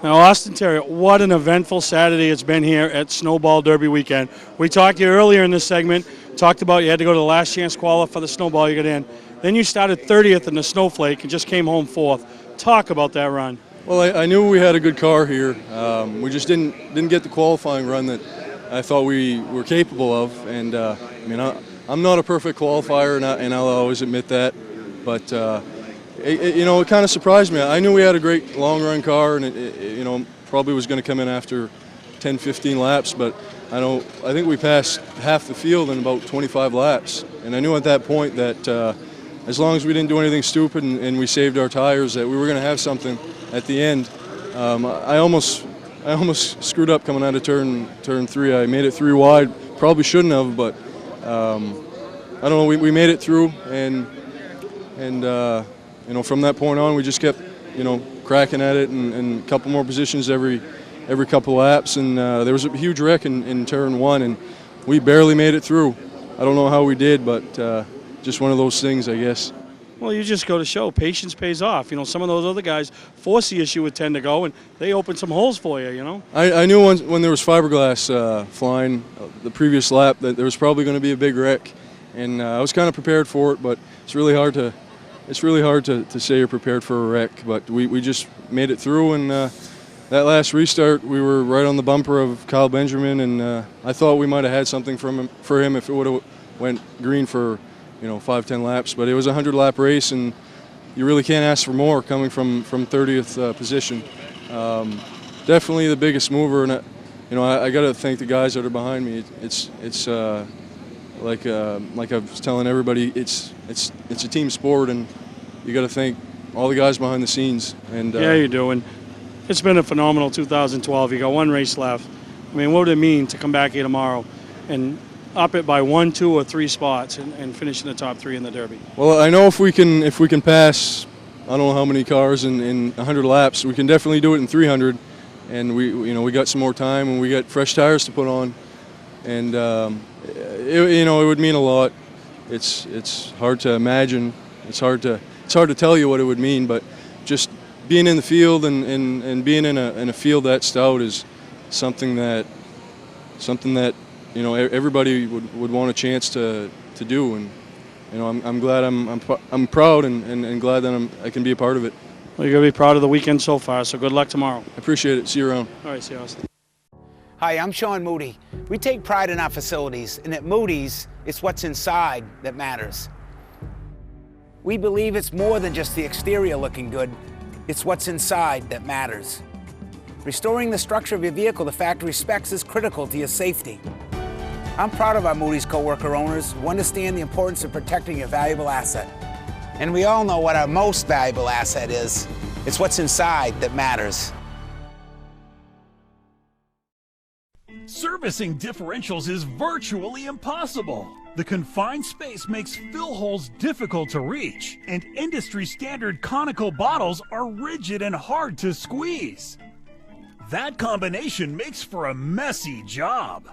Now, Austin Terrier, what an eventful Saturday it's been here at Snowball Derby weekend. We talked to you earlier in this segment, talked about you had to go to the last chance qualifier for the snowball you got in. Then you started 30th in the Snowflake and just came home 4th. Talk about that run. Well, I knew we had a good car here. We just didn't get the qualifying run that I thought we were capable of. And I mean, I'm not a perfect qualifier, and I'll always admit that. But it kind of surprised me. I knew we had a great long run car, and it probably was going to come in after 10, 15 laps. But I think we passed half the field in about 25 laps, and I knew at that point that as long as we didn't do anything stupid and we saved our tires, that we were going to have something at the end. I almost screwed up coming out of turn 3. I made it 3 wide. Probably shouldn't have, but I don't know. We made it through, and from that point on, we just kept cracking at it, and a couple more positions every couple laps. And there was a huge wreck in turn 1, and we barely made it through. I don't know how we did, but just one of those things, I guess. Well, you just go to show patience pays off. Some of those other guys force the issue with 10 to go, and they open some holes for you. I knew when there was fiberglass flying the previous lap that there was probably going to be a big wreck, and I was kind of prepared for it. But it's really hard to say you're prepared for a wreck. But we just made it through, and that last restart we were right on the bumper of Kyle Benjamin, and I thought we might have had something for him if it would have went green for 5-10 laps, but it was a 100-lap race, and you really can't ask for more coming from 30th position. Definitely the biggest mover, and I got to thank the guys that are behind me. It's like I was telling everybody, it's a team sport, and you got to thank all the guys behind the scenes. And yeah, you do, and it's been a phenomenal 2012. You got 1 race left. I mean, what would it mean to come back here tomorrow and up it by 1, 2, or 3 spots and finish in the top 3 in the Derby? Well, I know if we can pass, I don't know how many cars in 100 laps, we can definitely do it in 300. And we got some more time, and we got fresh tires to put on, and it would mean a lot. It's hard to imagine. It's hard to tell you what it would mean, but just being in the field and being in a field that stout is something that everybody would want a chance to do, and I'm glad I'm proud and glad that I can be a part of it. Well, you're gonna be proud of the weekend so far, so good luck tomorrow. I appreciate it. See you around. All right, see you, Austin. Hi, I'm Sean Moody. We take pride in our facilities, and at Moody's, it's what's inside that matters. We believe it's more than just the exterior looking good, it's what's inside that matters. Restoring the structure of your vehicle to factory specs is critical to your safety. I'm proud of our Moody's co-worker owners who understand the importance of protecting your valuable asset. And we all know what our most valuable asset is. It's what's inside that matters. Servicing differentials is virtually impossible. The confined space makes fill holes difficult to reach, and industry-standard conical bottles are rigid and hard to squeeze. That combination makes for a messy job.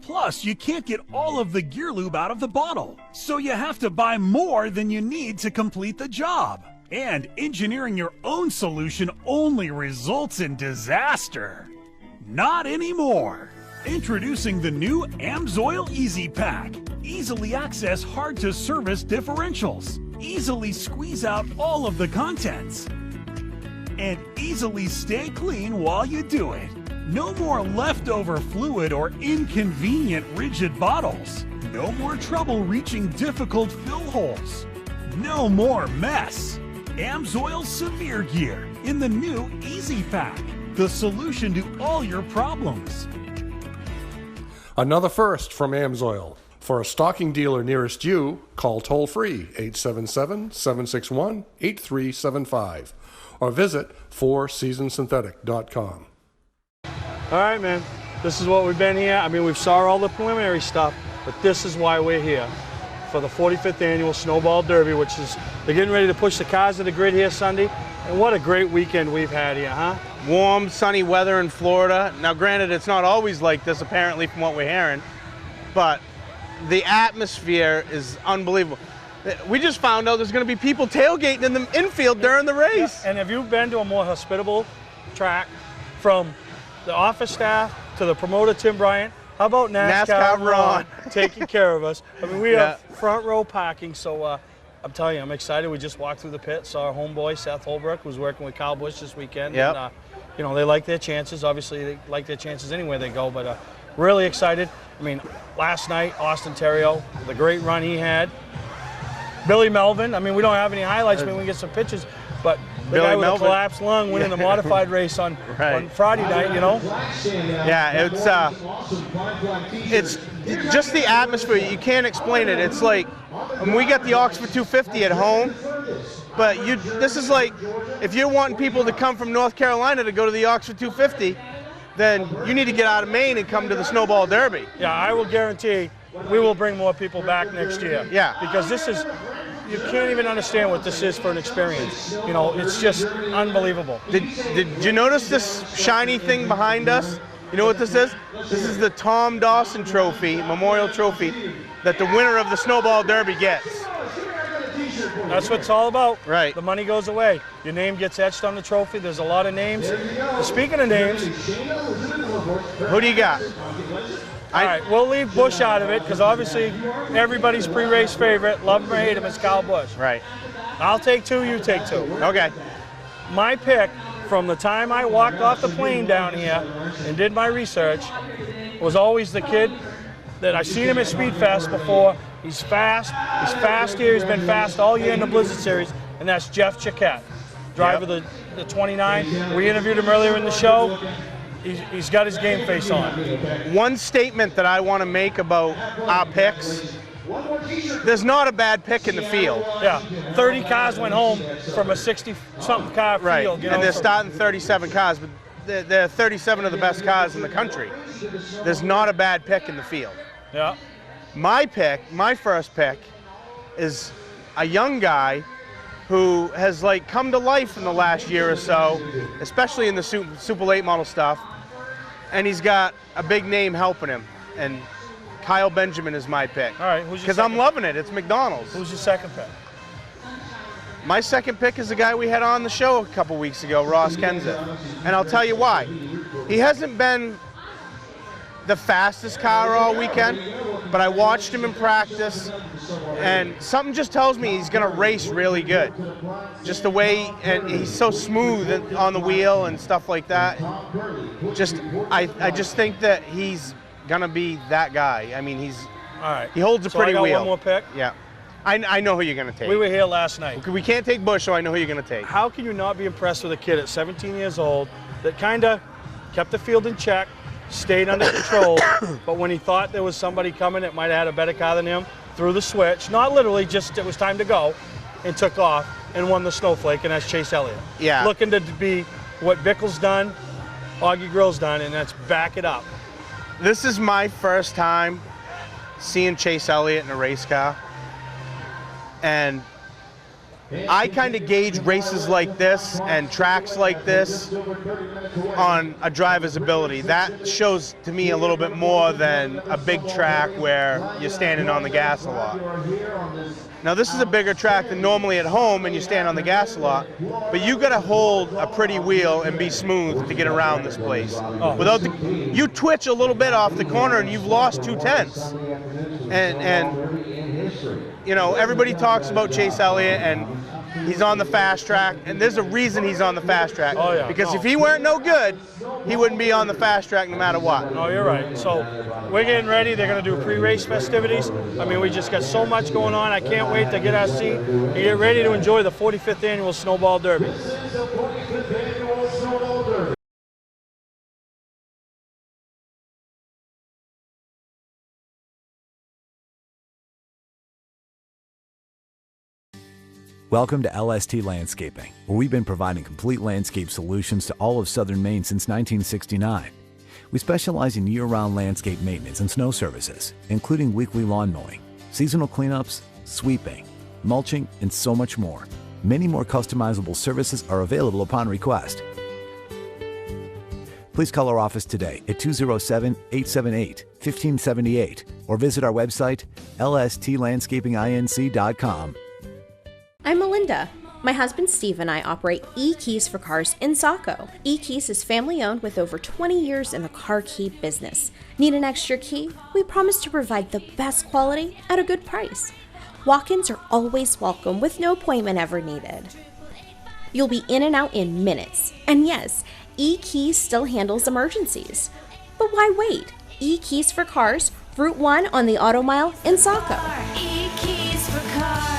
Plus, you can't get all of the gear lube out of the bottle, so you have to buy more than you need to complete the job. And engineering your own solution only results in disaster. Not anymore. Introducing the new AMSOIL Easy Pack. Easily access hard-to-service differentials. Easily squeeze out all of the contents. And easily stay clean while you do it. No more leftover fluid or inconvenient rigid bottles. No more trouble reaching difficult fill holes. No more mess. AMSOIL Severe Gear in the new Easy Pack. The solution to all your problems. Another first from AMSOIL. For a stocking dealer nearest you, call toll-free 877-761-8375 or visit fourseasonsynthetic.com. All right, man. This is what we've been here. I mean, we've saw all the preliminary stuff, but this is why we're here for the 45th annual Snowball Derby, which is, they're getting ready to push the cars to the grid here Sunday. And what a great weekend we've had here, huh? Warm, sunny weather in Florida. Now, granted, it's not always like this, apparently, from what we're hearing, but the atmosphere is unbelievable. We just found out there's going to be people tailgating in the infield during the race. Yeah. And have you been to a more hospitable track, from the office staff to the promoter Tim Bryant? How about NASCAR Ron taking care of us? I mean, we have front row parking, so I'm telling you, I'm excited. We just walked through the pit, saw our homeboy Seth Holbrook, who's working with Kyle Busch this weekend. Yep. And, you know, they like their chances. Obviously, they like their chances anywhere they go, but really excited. I mean, last night, Austin Terrio, the great run he had. Billy Melvin, I mean, we don't have any highlights, maybe we can get some pictures, but the guy with a collapsed lung winning the modified race on Friday night, you know? Yeah, it's just the atmosphere. You can't explain it. It's like, we got the Oxford 250 at home, but this is like, if you're wanting people to come from North Carolina to go to the Oxford 250, then you need to get out of Maine and come to the Snowball Derby. Yeah, I will guarantee we will bring more people back next year. Yeah. Because this is, you can't even understand what this is for an experience. You know, it's just unbelievable. Did you notice this shiny thing behind us? You know what this is? This is the Tom Dawson Trophy, Memorial Trophy, that the winner of the Snowball Derby gets. That's what it's all about. Right. The money goes away. Your name gets etched on the trophy. There's a lot of names. Speaking of names, who do you got? All right, we'll leave Busch out of it because obviously everybody's pre-race favorite, love him or hate him, is Kyle Busch. Right. I'll take two, you take two. Okay. My pick from the time I walked off the plane down here and did my research was always the kid that I seen him at Speed Fest before. He's fast. He's fast here. He's been fast all year in the Blizzard Series, and that's Jeff Chiquette, driver of the 29. We interviewed him earlier in the show. He's got his game face on. One statement that I want to make about our picks, there's not a bad pick in the field. Yeah, 30 cars went home from a 60-something car field. You know, and they're starting 37 cars, but they're 37 of the best cars in the country. There's not a bad pick in the field. Yeah. My first pick, is a young guy who has like come to life in the last year or so, especially in the Super Late Model stuff, and he's got a big name helping him. And Kyle Benjamin is my pick. All right, who's your because I'm loving it. It's McDonald's. Who's your second pick? My second pick is the guy we had on the show a couple weeks ago, Ross Kenseth. And I'll tell you why. He hasn't been the fastest car all weekend, but I watched him in practice, and something just tells me he's going to race really good. Just the way, and he's so smooth on the wheel and stuff like that. I just think that he's going to be that guy. I mean, all right. He holds a pretty I got wheel. one more pick? Yeah. I know who you're going to take. We were here last night. We can't take Busch, so I know who you're going to take. How can you not be impressed with a kid at 17 years old that kind of kept the field in check, stayed under control, but when he thought there was somebody coming that might have had a better car than him, threw the switch, not literally, just it was time to go, and took off and won the Snowflake, and that's Chase Elliott. Yeah. Looking to be what Bickle's done, Augie Grill's done, and that's back it up. This is my first time seeing Chase Elliott in a race car, and I kind of gauge races like this and tracks like this on a driver's ability. That shows to me a little bit more than a big track where you're standing on the gas a lot. Now this is a bigger track than normally at home and you stand on the gas a lot, but you got to hold a pretty wheel and be smooth to get around this place. You twitch a little bit off the corner and you've lost 2/10. And you know, everybody talks about Chase Elliott and he's on the fast track, and there's a reason he's on the fast track. Oh, yeah. Because if he weren't no good, he wouldn't be on the fast track no matter what. No, you're right. So we're getting ready. They're going to do pre-race festivities. I mean, we just got so much going on. I can't wait to get our seat and get ready to enjoy the 45th Annual Snowball Derby. Welcome to LST Landscaping, where we've been providing complete landscape solutions to all of southern Maine since 1969. We specialize in year-round landscape maintenance and snow services, including weekly lawn mowing, seasonal cleanups, sweeping, mulching, and so much more. Many more customizable services are available upon request. Please call our office today at 207-878-1578 or visit our website, lstlandscapinginc.com. I'm Melinda. My husband Steve and I operate E-Keys for Cars in Saco. E-Keys is family-owned with over 20 years in the car key business. Need an extra key? We promise to provide the best quality at a good price. Walk-ins are always welcome with no appointment ever needed. You'll be in and out in minutes. And yes, E-Keys still handles emergencies. But why wait? E-Keys for Cars, Route 1 on the Auto Mile in Saco. E-Keys for Cars.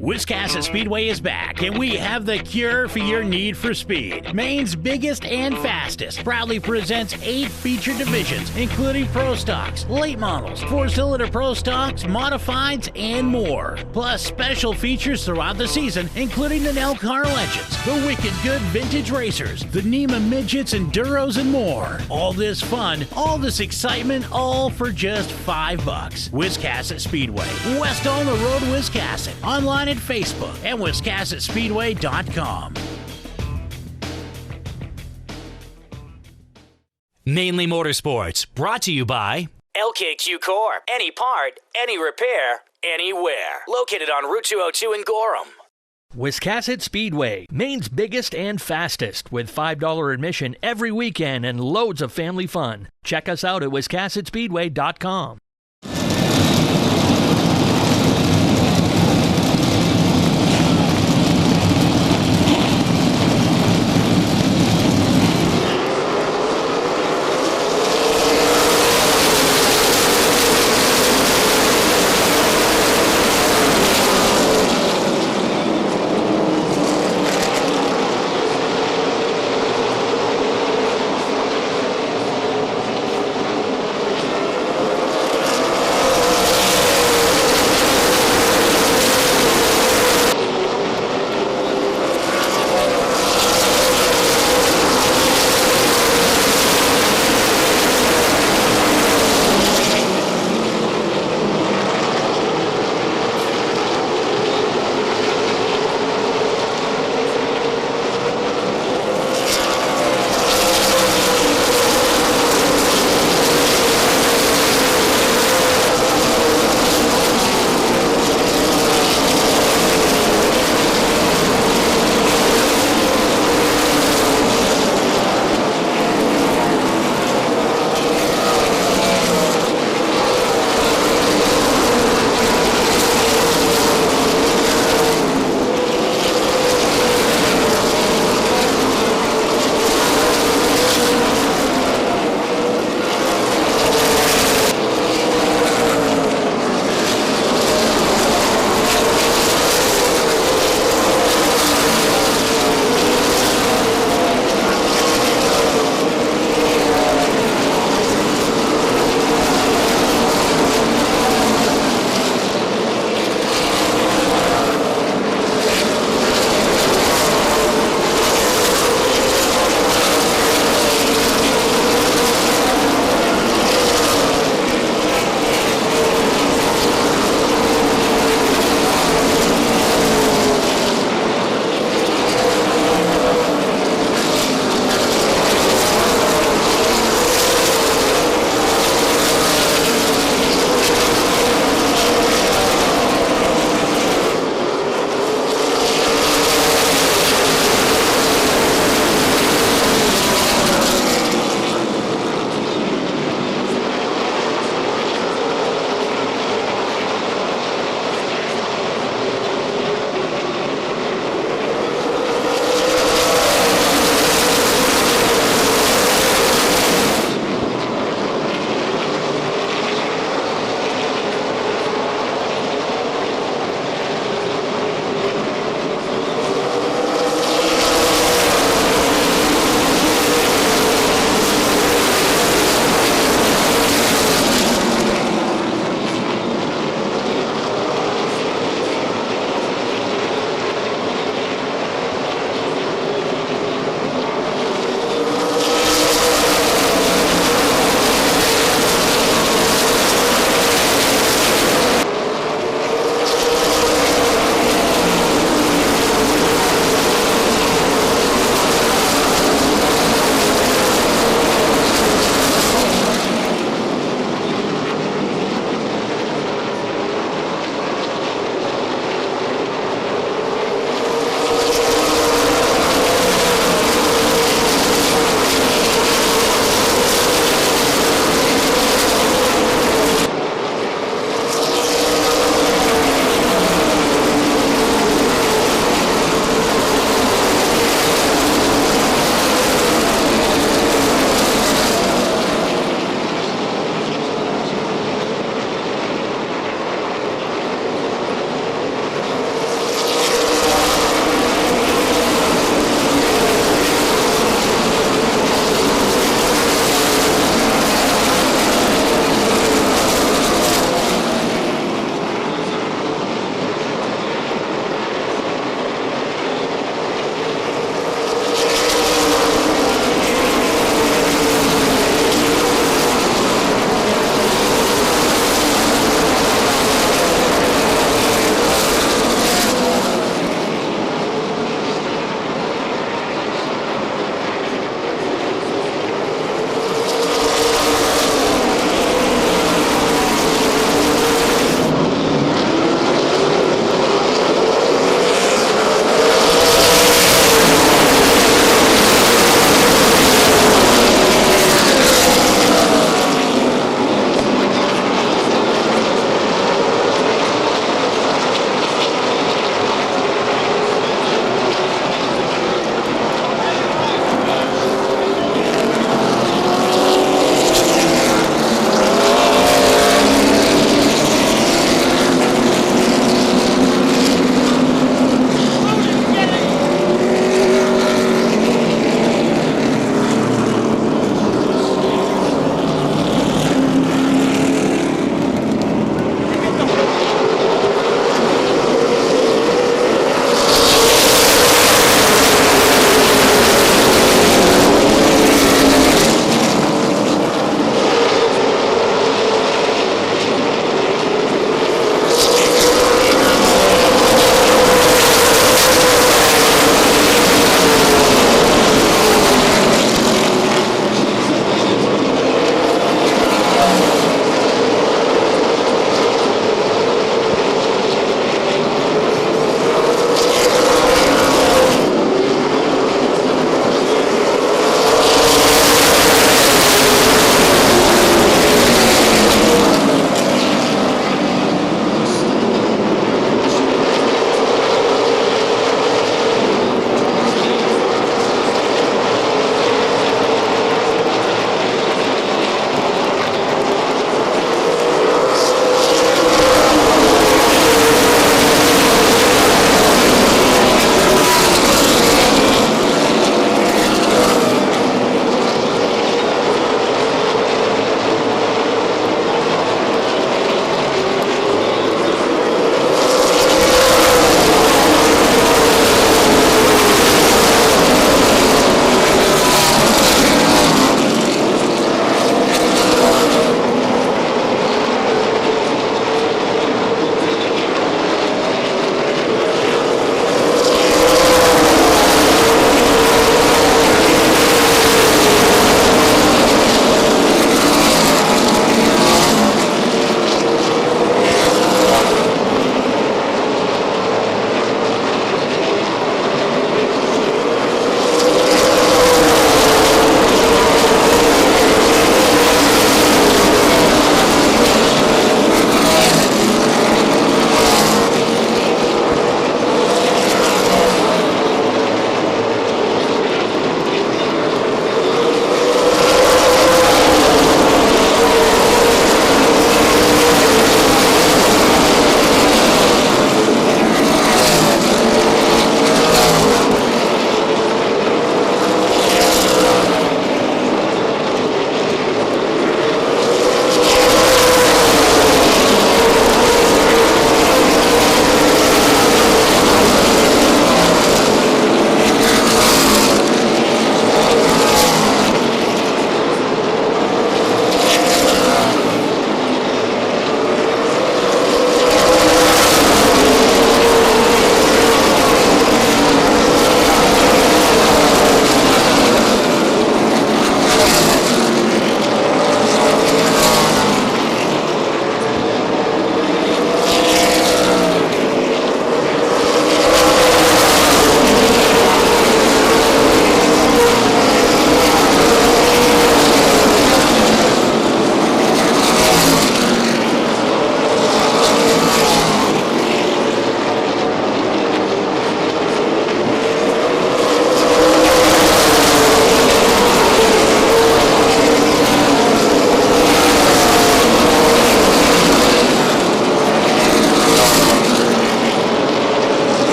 Wiscasset Speedway is back, and we have the cure for your need for speed. Maine's biggest and fastest proudly presents 8 feature divisions, including Pro Stocks, late models, 4-cylinder Pro Stocks, modifieds, and more. Plus special features throughout the season, including the Nell Car Legends, the Wicked Good Vintage Racers, the NEMA Midgets, Enduros, and more. All this fun, all this excitement, all for just $5. Wiscasset Speedway, west on the road, Wiscasset. Online at Facebook and WiscassetSpeedway.com. Mainly Motorsports, brought to you by LKQ Core. Any part, any repair, anywhere. Located on Route 202 in Gorham. Wiscasset Speedway, Maine's biggest and fastest, with $5 admission every weekend and loads of family fun. Check us out at WiscassetSpeedway.com.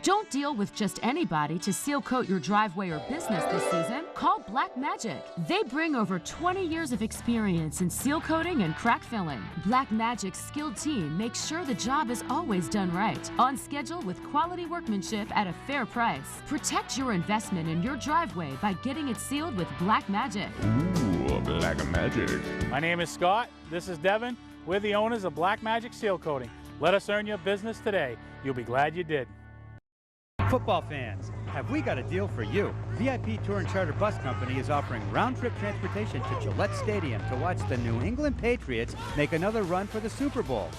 Don't deal with just anybody to seal coat your driveway or business this season. Call Black Magic. They bring over 20 years of experience in seal coating and crack filling. Black Magic's skilled team makes sure the job is always done right, on schedule with quality workmanship at a fair price. Protect your investment in your driveway by getting it sealed with Black Magic. Ooh, Black Magic. My name is Scott. This is Devin. We're the owners of Black Magic Seal Coating. Let us earn your business today. You'll be glad you did. Football fans, have we got a deal for you? VIP Tour and Charter Bus Company is offering round-trip transportation to Gillette Stadium to watch the New England Patriots make another run for the Super Bowl.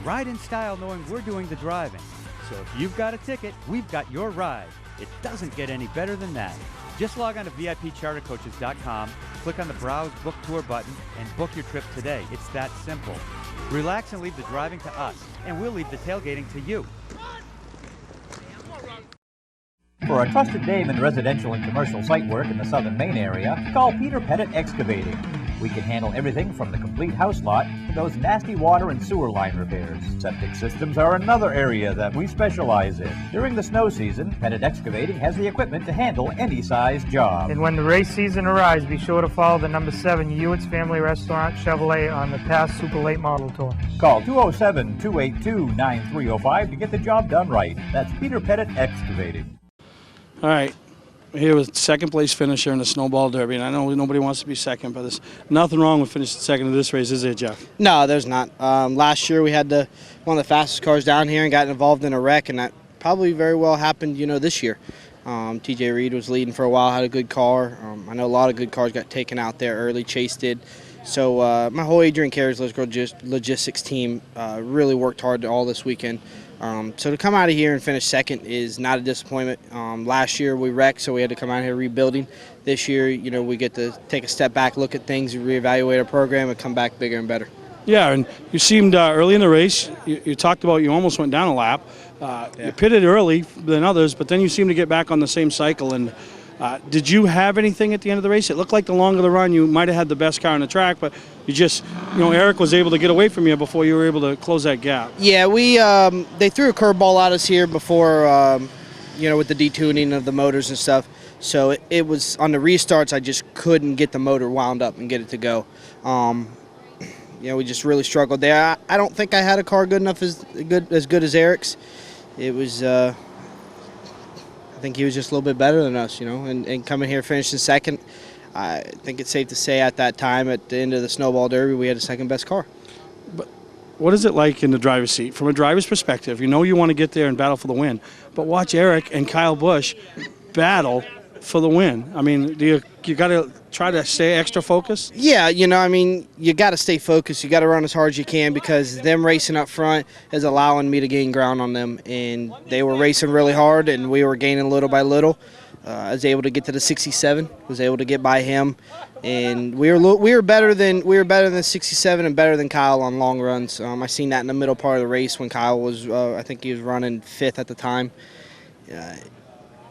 Ride in style knowing we're doing the driving. So if you've got a ticket, we've got your ride. It doesn't get any better than that. Just log on to VIPChartercoaches.com, click on the Browse Book Tour button, and book your trip today. It's that simple. Relax and leave the driving to us, and we'll leave the tailgating to you. For a trusted name in residential and commercial site work in the southern Maine area, call Peter Pettit Excavating. We can handle everything from the complete house lot to those nasty water and sewer line repairs. Septic systems are another area that we specialize in. During the snow season, Pettit Excavating has the equipment to handle any size job. And when the race season arrives, be sure to follow the number 7 Hewitt's Family Restaurant Chevrolet on the past Super Late Model Tour. Call 207-282-9305 to get the job done right. That's Peter Pettit Excavating. All right, here with second place finisher in the Snowball Derby, and I know nobody wants to be second, but there's nothing wrong with finishing second in this race, is there, Jeff? No, there's not. Last year we had one of the fastest cars down here and got involved in a wreck, and that probably very well happened, this year. TJ Reed was leading for a while, had a good car. I know a lot of good cars got taken out there early, Chase did. So my whole Adrian Carey's logistics team really worked hard all this weekend. So to come out of here and finish second is not a disappointment. Last year we wrecked, so we had to come out here rebuilding. This year, we get to take a step back, look at things, reevaluate our program, and come back bigger and better. Yeah, and you seemed early in the race, you talked about you almost went down a lap. You pitted early than others, but then you seemed to get back on the same cycle. And did you have anything at the end of the race? It looked like the longer the run, you might have had the best car on the track, but you just, Eric was able to get away from you before you were able to close that gap. Yeah, they threw a curveball at us here before, with the detuning of the motors and stuff. So it was on the restarts, I just couldn't get the motor wound up and get it to go. We just really struggled there. I don't think I had a car good enough as good as Eric's. It was. I think he was just a little bit better than us, and coming here finishing second, I think it's safe to say at that time, at the end of the Snowball Derby, we had the second best car. But what is it like in the driver's seat? From a driver's perspective, you want to get there and battle for the win, but watch Eric and Kyle Busch battle for the win. I mean, you got to try to stay extra focused? Yeah, you got to stay focused. You got to run as hard as you can because them racing up front is allowing me to gain ground on them, and they were racing really hard, and we were gaining little by little. I was able to get to the 67, was able to get by him, and we were better than 67 and better than Kyle on long runs. I seen that in the middle part of the race when Kyle was, I think he was running 5th at the time.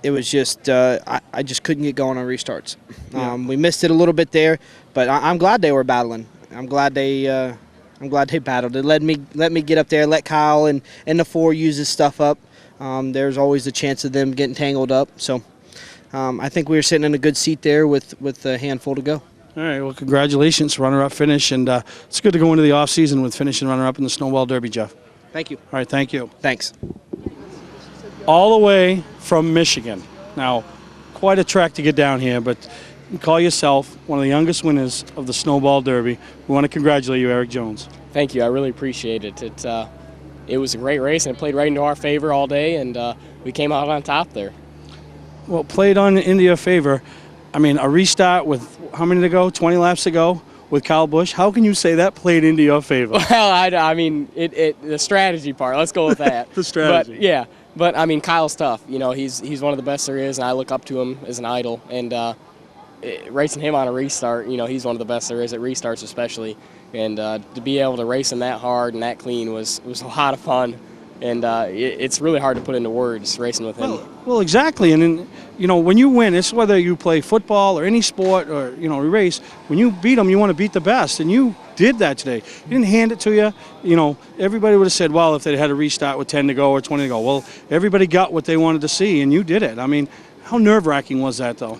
It was just I just couldn't get going on restarts. We missed it a little bit there, but I'm glad they were battling. I'm glad they battled. It let me get up there, let Kyle and the 4 use his stuff up. There's always the chance of them getting tangled up. So I think we were sitting in a good seat there with a handful to go. All right, well, congratulations, runner-up finish, and it's good to go into the off-season with finishing runner-up in the Snowball Derby, Jeff. Thank you. All right, thank you. Thanks. All the way from Michigan. Now, quite a trek to get down here, but you call yourself one of the youngest winners of the Snowball Derby. We want to congratulate you, Eric Jones. Thank you. I really appreciate it. It was a great race, and it played right into our favor all day, and we came out on top there. Well, played into your favor. I mean, a restart with how many to go? 20 laps to go with Kyle Busch. How can you say that played into your favor? Well, I mean, the strategy part. Let's go with that. The strategy. But, yeah. But, I mean, Kyle's tough. He's one of the best there is, and I look up to him as an idol. And racing him on a restart, he's one of the best there is at restarts especially. And to be able to race him that hard and that clean was a lot of fun. And it's really hard to put into words racing with him. Well, exactly. And then, you know, when you win, it's whether you play football or any sport or, you know, race, when you beat them, you want to beat the best. And you did that today. You didn't hand it to you. You know, everybody would have said, well, if they had a restart with 10 to go or 20 to go. Well, everybody got what they wanted to see, and you did it. I mean, how nerve-wracking was that, though?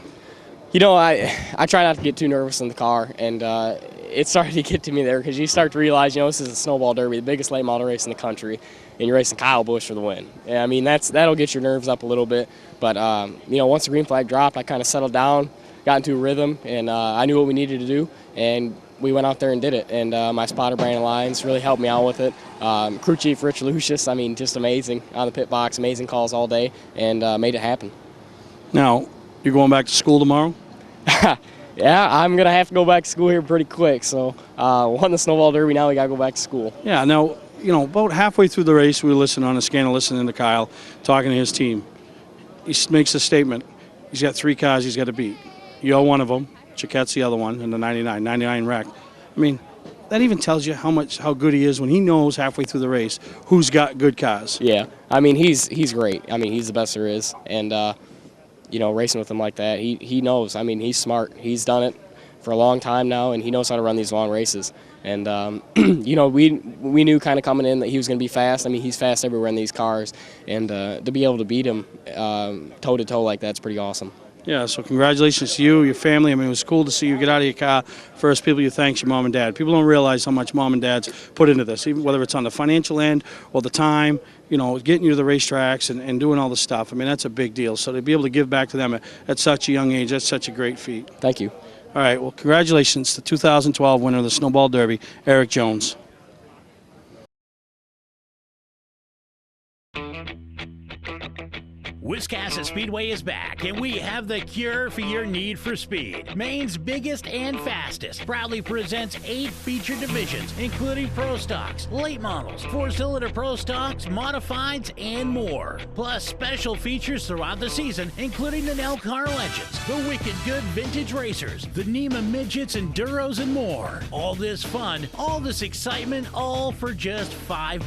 You know, I try not to get too nervous in the car, and it started to get to me there because you start to realize, you know, this is a snowball derby, the biggest late model race in the country, and you're racing Kyle Busch for the win. And, I mean, that'll get your nerves up a little bit. But, you know, once the green flag dropped, I kind of settled down, got into a rhythm, and I knew what we needed to do, and we went out there and did it. And my spotter, Brandon Lyons, really helped me out with it. Crew chief Rich Lucius, I mean, just amazing on the pit box, amazing calls all day, and made it happen. Now, you're going back to school tomorrow? Yeah, I'm going to have to go back to school here pretty quick. So won the snowball derby, now we got to go back to school. Yeah, now, you know, about halfway through the race, we were listening on the scanner, listening to Kyle, talking to his team. He makes a statement. He's got 3 cars he's got to beat. You're one of them. Chiquette's the other one, and the 99 wreck. I mean, that even tells you how good he is when he knows halfway through the race who's got good cars. Yeah, I mean, he's great. I mean, he's the best there is. And, you know, racing with him like that, he knows. I mean, he's smart. He's done it for a long time now, and he knows how to run these long races. And, you know, we knew kind of coming in that he was going to be fast. I mean, he's fast everywhere in these cars. And to be able to beat him toe-to-toe like that's pretty awesome. Yeah, so congratulations to you, your family. I mean, it was cool to see you get out of your car. First, people you thank your mom and dad. People don't realize how much mom and dad's put into this, even whether it's on the financial end or the time, you know, getting you to the racetracks and doing all the stuff. I mean, that's a big deal. So to be able to give back to them at such a young age, that's such a great feat. Thank you. All right, well, congratulations to 2012 winner of the Snowball Derby, Eric Jones. Wiscasset Speedway is back, and we have the cure for your need for speed. Maine's biggest and fastest proudly presents 8 feature divisions, including Pro Stocks, late models, 4-cylinder Pro Stocks, modifieds, and more. Plus special features throughout the season, including the Nell Car Legends, the Wicked Good Vintage Racers, the NEMA Midgets, Enduros, and more. All this fun, all this excitement, all for just $5.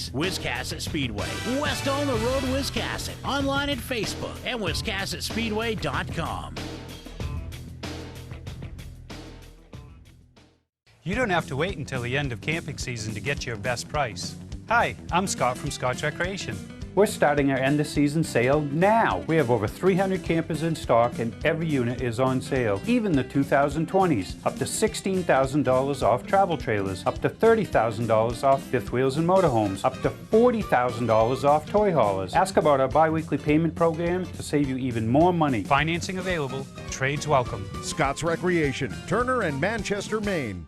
Wiscasset Speedway, west on the road, Wiscasset. Online at Facebook and WiscassetSpeedway.com. You don't have to wait until the end of camping season to get your best price. Hi, I'm Scott from Scott's Recreation. We're starting our end of season sale now. We have over 300 campers in stock and every unit is on sale, even the 2020s. Up to $16,000 off travel trailers, up to $30,000 off fifth wheels and motorhomes, up to $40,000 off toy haulers. Ask about our bi-weekly payment program to save you even more money. Financing available, trades welcome. Scott's Recreation, Turner and Manchester, Maine.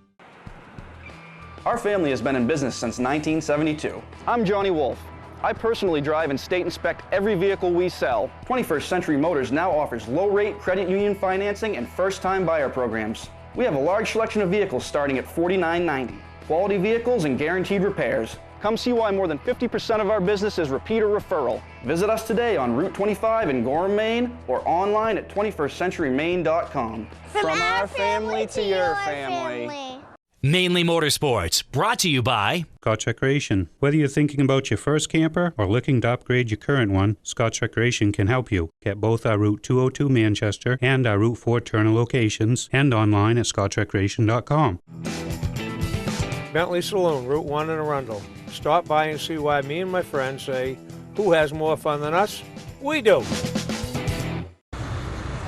Our family has been in business since 1972. I'm Johnny Wolf. I personally drive and state inspect every vehicle we sell. 21st Century Motors now offers low-rate credit union financing and first-time buyer programs. We have a large selection of vehicles starting at $49.90. Quality vehicles and guaranteed repairs. Come see why more than 50% of our business is repeat or referral. Visit us today on Route 25 in Gorham, Maine, or online at 21stcenturymaine.com. From our family to your family. Mainely Motorsports, brought to you by Scott's Recreation. Whether you're thinking about your first camper or looking to upgrade your current one, Scott's Recreation can help you. Get both our Route 202 Manchester and our Route 4 Turner locations and online at scottsrecreation.com. Bentley Saloon, Route 1 in Arundel. Stop by and see why me and my friends say, who has more fun than us? We do.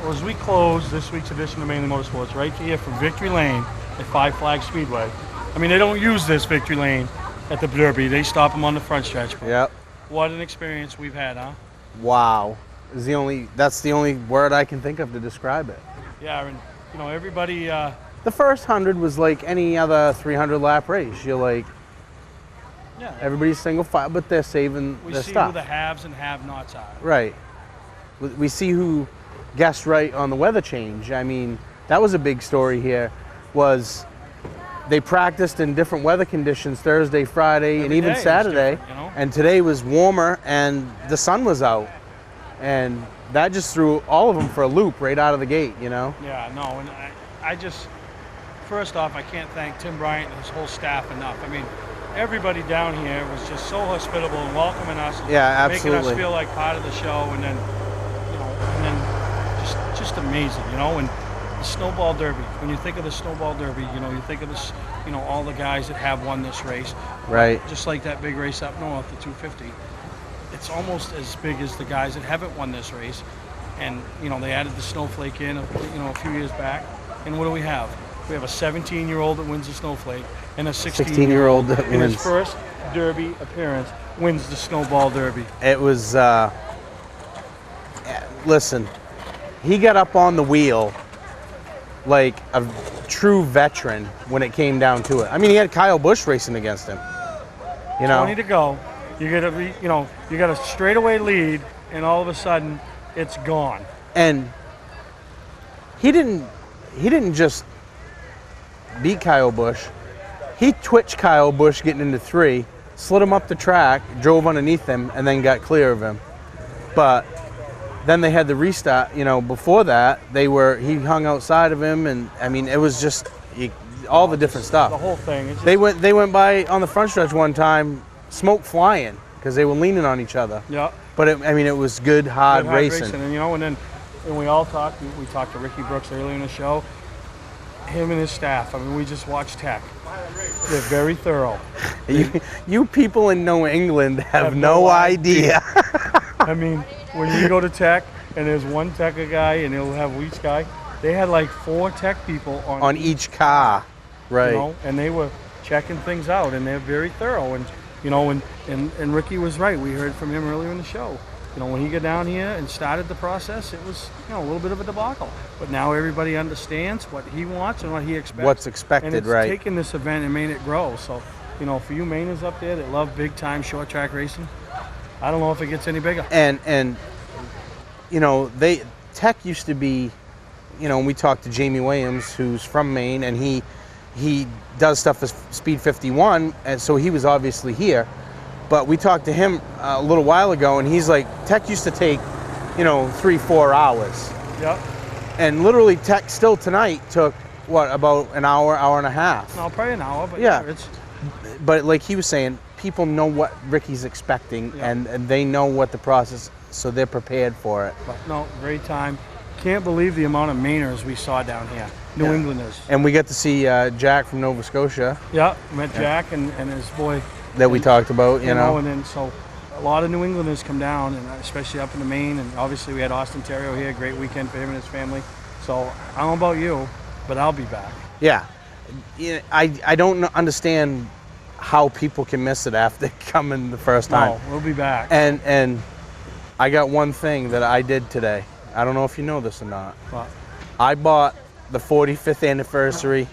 Well, as we close this week's edition of Mainly Motorsports, right here from Victory Lane at Five Flag Speedway. I mean, they don't use this Victory Lane at the Derby. They stop them on the front stretch. Yep. What an experience we've had, huh? Wow. That's the only word I can think of to describe it. Yeah, and you know, everybody... the first 100 was like any other 300 lap race. You're like, yeah, everybody's single file, but they're saving their stuff. We see who the haves and have-nots are. Right. We see who guessed right on the weather change. I mean, that was a big story here. Was they practiced in different weather conditions Thursday, Friday, and even Saturday, you know? And today was warmer and the sun was out, and that just threw all of them for a loop right out of the gate, you know? Yeah, no, and I just, first off, I can't thank Tim Bryant and his whole staff enough. I mean, everybody down here was just so hospitable and welcoming us. Yeah, Making absolutely. us feel like part of the show, and then, just amazing, And the Snowball Derby. When you think of the Snowball Derby, you think of this, all the guys that have won this race. Right. Just like that big race up north, the 250. It's almost as big as the guys that haven't won this race. And, they added the Snowflake in, a few years back. And what do we have? We have a 17-year-old that wins the Snowflake and a 16-year-old that in wins. his first Derby appearance wins the Snowball Derby. It was, listen, he got up on the wheel like a true veteran when it came down to it. I mean, he had Kyle Busch racing against him. 20 to go. You get you got a straightaway lead, and all of a sudden, it's gone. And he didn't just beat Kyle Busch. He twitched Kyle Busch getting into 3, slid him up the track, drove underneath him, and then got clear of him. But then they had the restart. Before that, he hung outside of him, and I mean, it was just all the different stuff. The whole thing. They went by on the front stretch one time, smoke flying because they were leaning on each other. Yeah. But it was good, hard racing. And and we all talked. We talked to Ricky Brooks earlier in the show. Him and his staff. I mean, we just watched Tech. They're very thorough. You people in New England have no idea. I mean, when you go to Tech and there's one Tech guy and he'll have each guy, they had like 4 Tech people on each car, right? And they were checking things out, and they're very thorough. And and Ricky was right. We heard from him earlier in the show. When he got down here and started the process, it was a little bit of a debacle. But now everybody understands what he wants and what he expects. What's expected, and it's right? taking this event and made it grow. So, for you Mainers up there that love big time short track racing, I don't know if it gets any bigger. And Tech used to be, when we talked to Jamie Williams, who's from Maine, and he does stuff as Speed 51, and so he was obviously here. But we talked to him a little while ago, and he's like, Tech used to take, 3-4 hours. Yep. And literally Tech still tonight took, about an hour and a half? No, probably an hour, but yeah. It's... But like he was saying, people know what Ricky's expecting, and they know what the process, so they're prepared for it. But no, great time. Can't believe the amount of Mainers we saw down here, New Englanders. And we got to see Jack from Nova Scotia. Yeah, met Jack and his boy. That we talked about, you know. And then so a lot of New Englanders come down, and especially up in the Maine, and obviously we had Austin Terrio here, great weekend for him and his family. So I don't know about you, but I'll be back. Yeah, I don't understand how people can miss it after coming the first time. No, we'll be back. And I got one thing that I did today. I don't know if you know this or not. What? I bought the 45th anniversary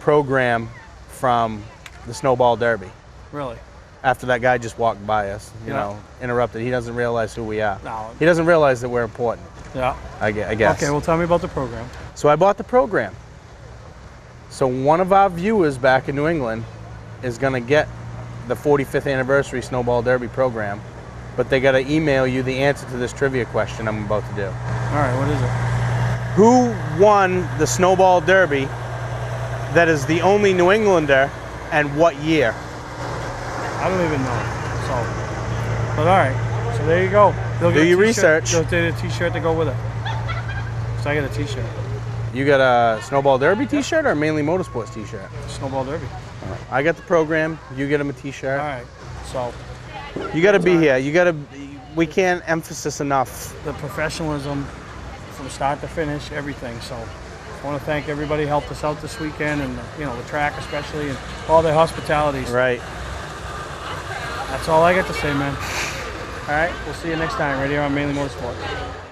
program from the Snowball Derby. Really? After that guy just walked by us, you Yeah. know, interrupted. He doesn't realize who we are. No. He doesn't realize that we're important. Yeah. I guess. Okay, well, tell me about the program. So I bought the program. So one of our viewers back in New England is going to get the 45th anniversary Snowball Derby program, but they got to email you the answer to this trivia question I'm about to do. All right, what is it? Who won the Snowball Derby that is the only New Englander, and what year? I don't even know. So, but all right. So there you go. They'll Do get a your t-shirt. research. They'll get a T-shirt to go with it. So I got a T-shirt. You got a Snowball Derby T-shirt or a Mainly Motorsports T-shirt? Snowball Derby. I got the program. You get him a T-shirt. All right. So you got to be here. You got to. We can't emphasize enough the professionalism from start to finish, everything. So I want to thank everybody who helped us out this weekend, and the track especially, and all their hospitalities. Right. That's all I got to say, man. All right. We'll see you next time right here on Mainly Motorsports.